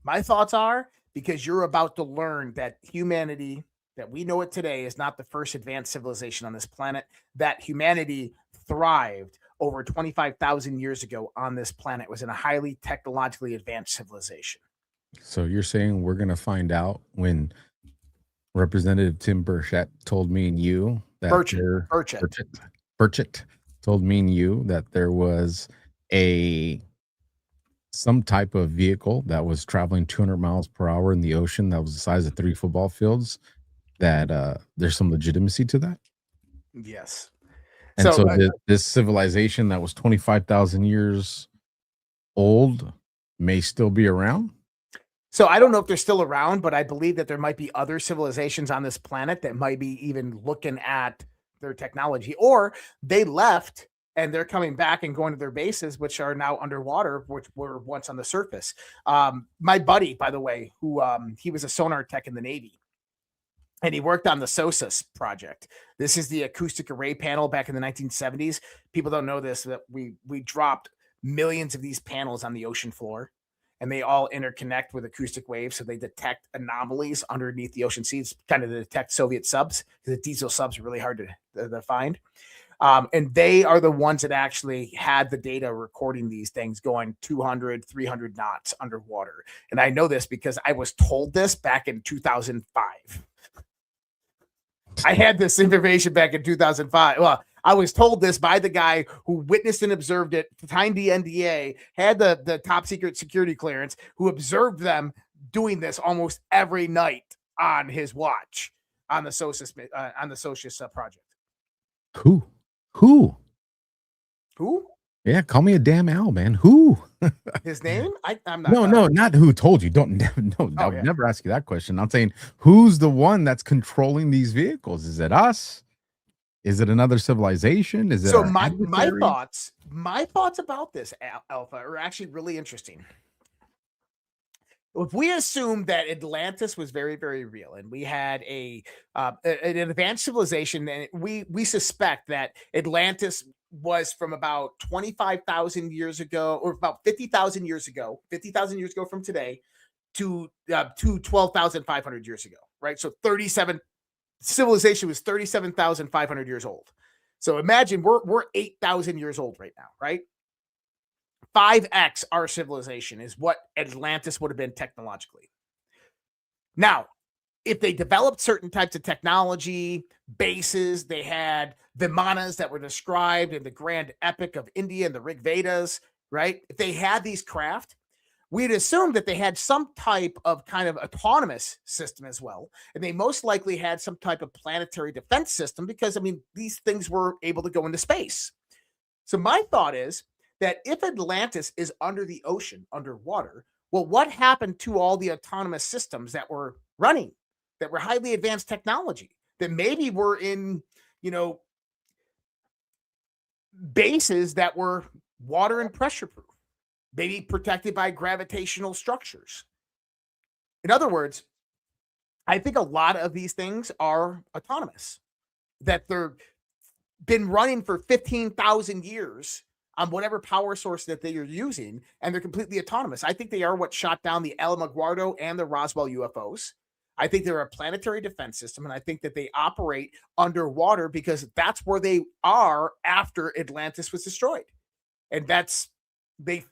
are because you're about to learn that humanity, that we know it today, is not the first advanced civilization on this planet, that humanity thrived over 25,000 years ago on this planet, was in a highly technologically advanced civilization. So you're saying we're going to find out when Representative Tim Burchett told me and you that Burchett told me and you that there was some type of vehicle that was traveling 200 miles per hour in the ocean that was the size of 3 football fields, that there's some legitimacy to that. Yes. And so this civilization that was 25,000 years old may still be around. So I don't know if they're still around, but I believe that there might be other civilizations on this planet that might be even looking at their technology, or they left and they're coming back and going to their bases, which are now underwater, which were once on the surface. My buddy, by the way, who he was a sonar tech in the Navy, and he worked on the SOSUS project. This is the acoustic array panel back in the 1970s. People don't know this, that we dropped millions of these panels on the ocean floor, and they all interconnect with acoustic waves. So they detect anomalies underneath the ocean seas, kind of to detect Soviet subs, because the diesel subs are really hard to find. And they are the ones that actually had the data recording these things going 200, 300 knots underwater. And I know this because I was told this back in 2005. I had this information back in 2005. Well, I was told this by the guy who witnessed and observed it, signed the NDA, had the top secret security clearance, who observed them doing this almost every night on his watch on the SOSUS project. Who? Yeah, call me a damn owl, man. Who? His name? I'm not. No, not who told you. I would never ask you that question. I'm saying, who's the one that's controlling these vehicles? Is it us? Is it another civilization? Is it so? My thoughts about this, Alpha, are actually really interesting. If we assume that Atlantis was very, very real, and we had an advanced civilization, and we suspect that Atlantis was from about 25,000 years ago, or about 50,000 years ago from today, to 12,500 years ago, right? So civilization was 37,500 years old. So imagine we're 8,000 years old right now, right? 5x our civilization is what Atlantis would have been technologically. Now, if they developed certain types of technology, bases, they had Vimanas that were described in the grand epic of India and the Rig Vedas, right? If they had these craft, we'd assume that they had some type of kind of autonomous system as well. And they most likely had some type of planetary defense system because, I mean, these things were able to go into space. So my thought is that if Atlantis is under the ocean, underwater, well, what happened to all the autonomous systems that were running, that were highly advanced technology, that maybe were in, bases that were water and pressure proof, maybe protected by gravitational structures? In other words, I think a lot of these things are autonomous, that they're been running for 15,000 years on whatever power source that they are using, and they're completely autonomous. I think they are what shot down the Alamogordo and the Roswell UFOs. I think they're a planetary defense system, and I think that they operate underwater because that's where they are after Atlantis was destroyed. And that's, they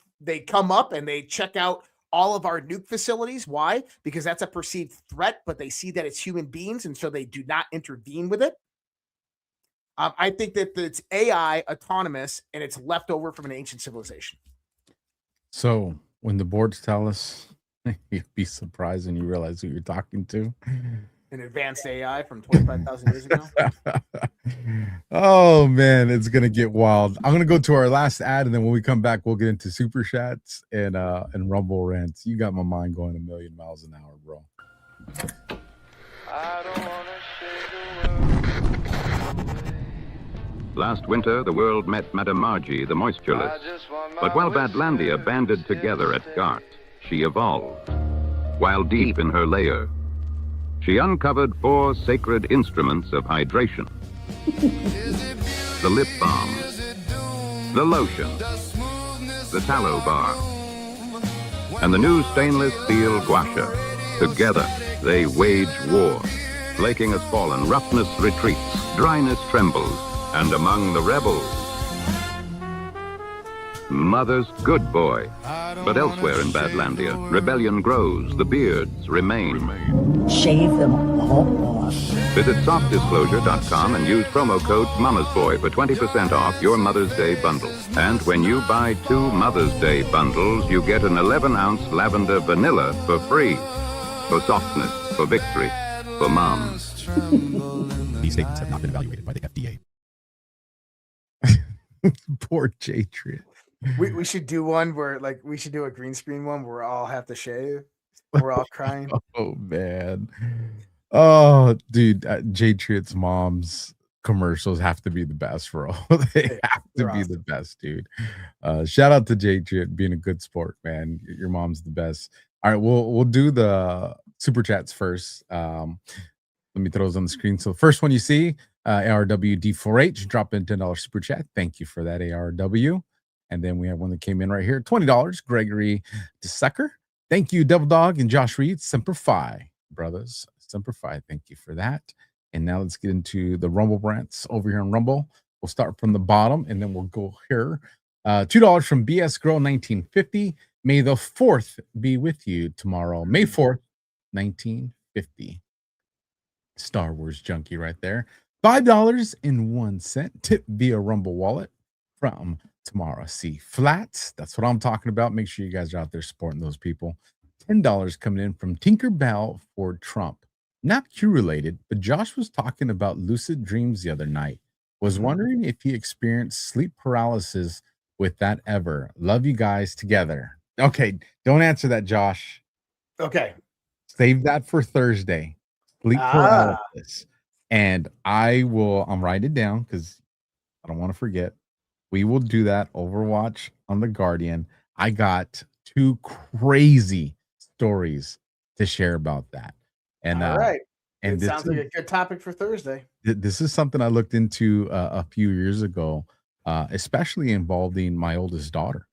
come up and they check out all of our nuke facilities. Why? Because that's a perceived threat, but they see that it's human beings, and so they do not intervene with it. I think that it's AI, autonomous, and it's left over from an ancient civilization. So when the boards tell us, you'd be surprised when you realize who you're talking to. An advanced AI from 25,000 years ago. Oh man, it's gonna get wild. I'm gonna go to our last ad, and then when we come back, we'll get into super chats and Rumble rants. You got my mind going a million miles an hour, bro. I don't wanna shake the world. Last winter, the world met Madame Margie, the moistureless. But while Badlandia banded together at Gart, she evolved. While deep in her lair, she uncovered 4 sacred instruments of hydration. The lip balm, the lotion, the tallow bar, and the new stainless steel gua sha. Together, they wage war. Flaking has fallen, roughness retreats, dryness trembles, and among the rebels, mother's good boy. But elsewhere in Badlandia, rebellion grows, the beards remain. Shave them all off. Visit softdisclosure.com and use promo code Mama's Boy for 20% off your Mother's Day bundle. And when you buy 2 Mother's Day bundles, you get an 11-ounce lavender vanilla for free. For softness, for victory, for moms. These statements have not been evaluated by the FDA. Poor J-Triot. We should do one where we should do a green screen one where we all have to shave. We're all crying. Oh man. Oh dude, J-Triot's mom's commercials have to be the best, bro. They have to be the best, dude. Shout out to J-Triot being a good sport, man. Your mom's the best. All right, we'll do the super chats first. Let me throw those on the screen. So the first one you see, ARW D4H, drop in $10 super chat. Thank you for that, ARW. And then we have one that came in right here, $20, Gregory Daszak. Thank you, Devil Dog and Josh Reid. Semper Fi, brothers. Semper Fi. Thank you for that. And now let's get into the Rumble rants over here on Rumble. We'll start from the bottom and then we'll go here. $2 from BS Girl 1950. May the 4th be with you tomorrow. May 4th, 1950. Star Wars junkie right there. $5.01 tip via Rumble wallet from Tamara C. Flats. That's what I'm talking about. Make sure you guys are out there supporting those people. $10 coming in from Tinkerbell for Trump. Not Q related, but Josh was talking about lucid dreams the other night. Was wondering if he experienced sleep paralysis with that ever. Love you guys together. Okay, don't answer that, Josh. Okay. Save that for Thursday. Sleep paralysis. And I'm writing it down because I don't want to forget. We will do that Overwatch on the Guardian. I got 2 crazy stories to share about that. And all right. And it sounds like a good topic for Thursday. This is something I looked into a few years ago, especially involving my oldest daughter.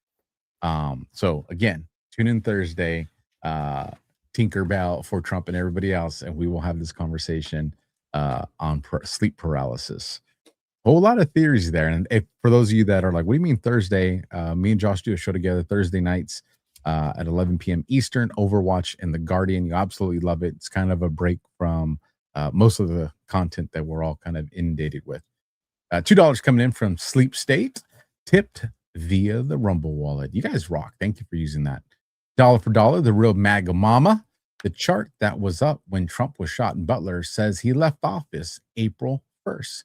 So again, tune in Thursday, Tinkerbell for Trump and everybody else, and we will have this conversation on sleep paralysis. Whole lot of theories there. And for those of you that are like, what do you mean Thursday? Me and Josh do a show together Thursday nights at 11 p.m. Eastern, Overwatch and The Guardian. You absolutely love it. It's kind of a break from most of the content that we're all kind of inundated with. $2 coming in from Sleep State, tipped via the Rumble wallet. You guys rock. Thank you for using that. Dollar for dollar, the real MAGA mama. The chart that was up when Trump was shot in Butler says he left office April 1st.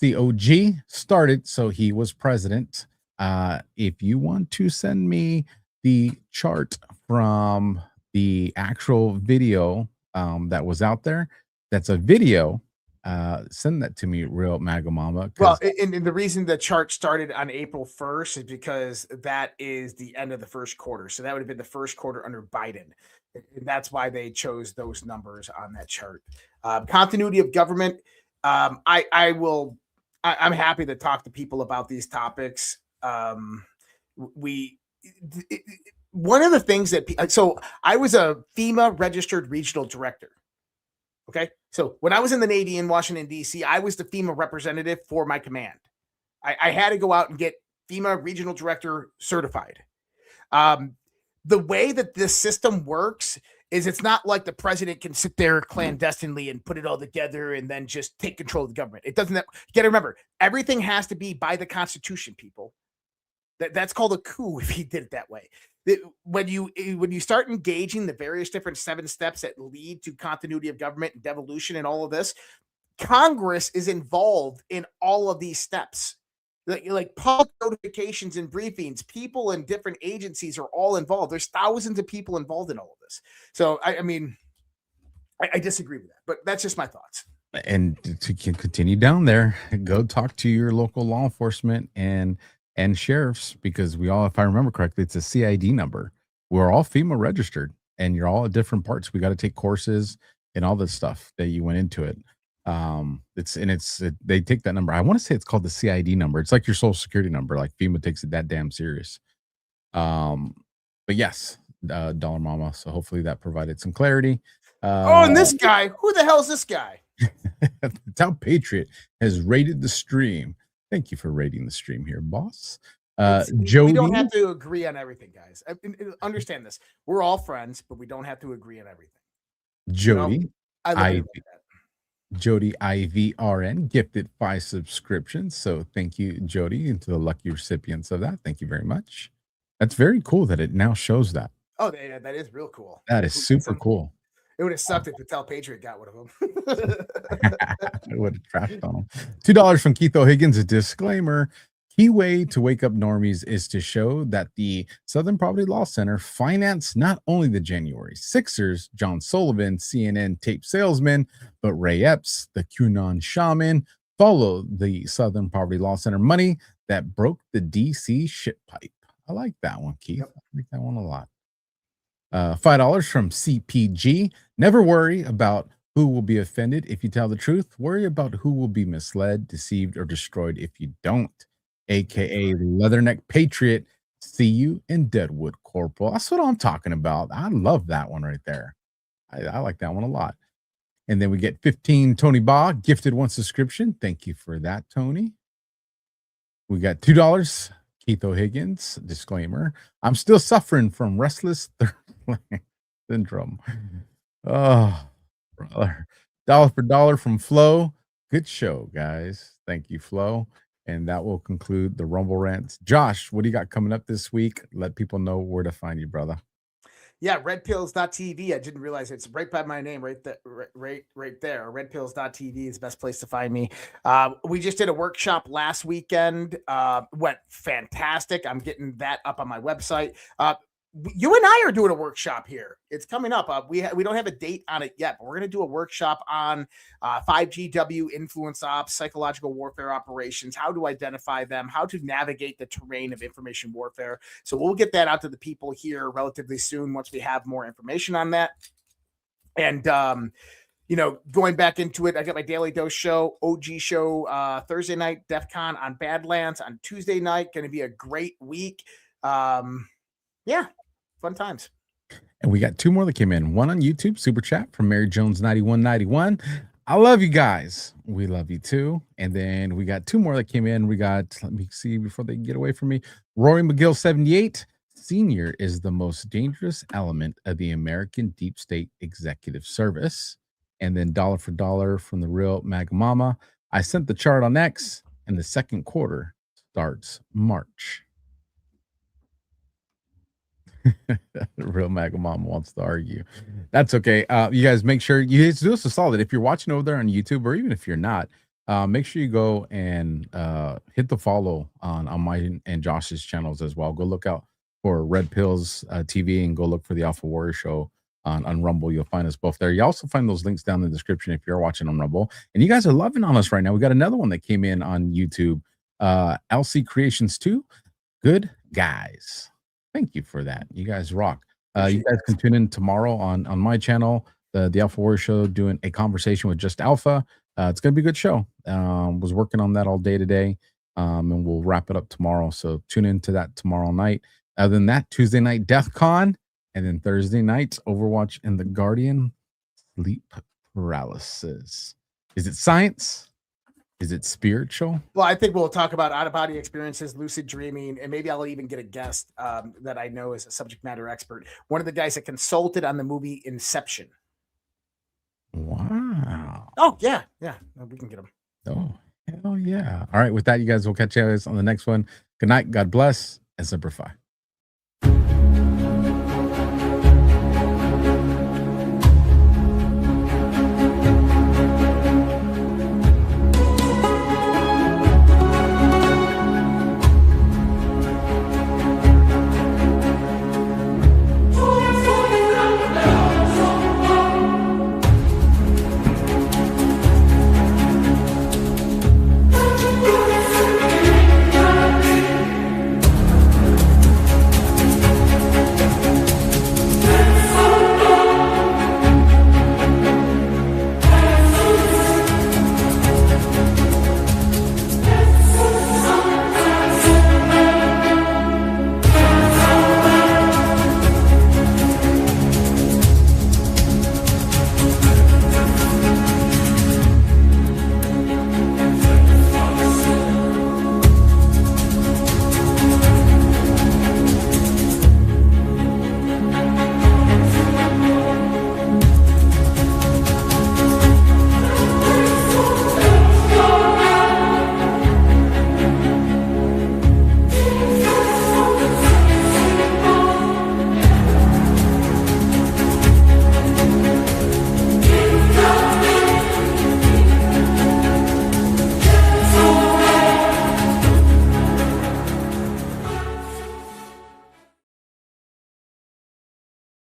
COG started, so he was president. If you want to send me the chart from the actual video that was out there, that's a video, send that to me, real MAGA mama. Well, and the reason the chart started on April 1st is because that is the end of the first quarter. So that would have been the first quarter under Biden. And that's why they chose those numbers on that chart. Continuity of government. I'm happy to talk to people about these topics. One of the things so I was a FEMA registered regional director. Okay. So when I was in the Navy in Washington, D.C., I was the FEMA representative for my command. I had to go out and get FEMA regional director certified. The way that this system works is it's not like the president can sit there clandestinely and put it all together and then just take control of the government. It doesn't. You got to remember, everything has to be by the Constitution, people. That's called a coup if he did it that way. When you start engaging the various different 7 steps that lead to continuity of government and devolution and all of this, Congress is involved in all of these steps. Like public notifications and briefings, people in different agencies are all involved. There's thousands of people involved in all of this. So, I disagree with that, but that's just my thoughts. And to continue down there, go talk to your local law enforcement and sheriffs, because we all, if I remember correctly, it's a CID number. We're all FEMA registered and you're all at different parts. We got to take courses and all this stuff that you went into it. They take that number. I want to say it's called the CID number. It's like your social security number. Like FEMA takes it that damn serious. But yes, Dollar Mama. So hopefully that provided some clarity. And this guy, who the hell is this guy? Town Patriot has rated the stream. Thank you for rating the stream here, boss. We don't Jody, have to agree on everything, guys. Understand this. We're all friends, but we don't have to agree on everything. Jody, I look at it I, like that. Jody IVRN gifted 5 subscriptions. So thank you, Jody, and to the lucky recipients of that. Thank you very much. That's very cool that it now shows that. Oh, that is real cool. That is super cool. It would have sucked if the Tell Patriot got one of them. I would have trashed on them. $2 from Keith O'Higgins. A disclaimer. Key way to wake up normies is to show that the Southern Poverty Law Center financed not only the January Sixers, John Sullivan, CNN tape salesman, but Ray Epps, the QAnon shaman, follow the Southern Poverty Law Center money that broke the DC shit pipe. I like that one, Keith. I like that one a lot. $5 from CPG. Never worry about who will be offended if you tell the truth. Worry about who will be misled, deceived, or destroyed if you don't. AKA Leatherneck Patriot. See you in Deadwood, Corporal. That's what I'm talking about. I love that one right there. I like that one a lot. And then we get 15. Tony Baugh gifted 1 subscription. Thank you for that, Tony. We got $2. Keith O'Higgins, disclaimer. I'm still suffering from restless third syndrome. Oh, brother. $1 for $1 from Flo. Good show, guys. Thank you, Flo. And that will conclude the Rumble Rants. Josh, what do you got coming up this week? Let people know where to find you, brother. Yeah, redpills.tv. I didn't realize it's right by my name, right there. Right there. Redpills.tv is the best place to find me. We just did a workshop last weekend. Went fantastic. I'm getting that up on my website. You and I are doing a workshop here. It's coming up. We don't have a date on it yet, but we're going to do a workshop on 5GW influence ops, psychological warfare operations, how to identify them, how to navigate the terrain of information warfare. So we'll get that out to the people here relatively soon once we have more information on that. And, going back into it, I got my Daily Dose show, OG show, Thursday night, DEF CON on Badlands on Tuesday night. Going to be a great week. Fun times. And we got 2 more that came in. One on YouTube, Super Chat from Mary Jones 9191. I love you guys. We love you too. And then we got 2 more that came in. We got, let me see before they get away from me. Rory McGill 78. Senior is the most dangerous element of the American deep state executive service. And then $1 for $1 from the real Mag Mama. I sent the chart on X, and the second quarter starts March. The real Maga Mom wants to argue. That's okay. You guys make sure you guys do us a solid. If you're watching over there on YouTube, or even if you're not, make sure you go and hit the follow on mine and Josh's channels as well. Go look out for Red Pills TV and go look for the Alpha Warrior Show on Rumble. You'll find us both there. You also find those links down in the description if you're watching on Rumble. And you guys are loving on us right now. We got another one that came in on YouTube. LC Creations 2. Good guys. Thank you for that. You guys rock. You guys can tune in tomorrow on my channel, the Alpha Warrior Show, doing a conversation with Just Alpha. It's going to be a good show. Was working on that all day today, and we'll wrap it up tomorrow. So tune into that tomorrow night. Other than that, Tuesday night, Death Con, and then Thursday nights, Overwatch and The Guardian. Sleep paralysis. Is it science? Is it spiritual? Well, I think we'll talk about out-of-body experiences, lucid dreaming, and maybe I'll even get a guest that I know is a subject matter expert. One of the guys that consulted on the movie Inception. Wow. Oh, yeah. We can get him. Oh, hell yeah. All right. With that, you guys, we'll catch you guys on the next one. Good night. God bless. And Semper Fi.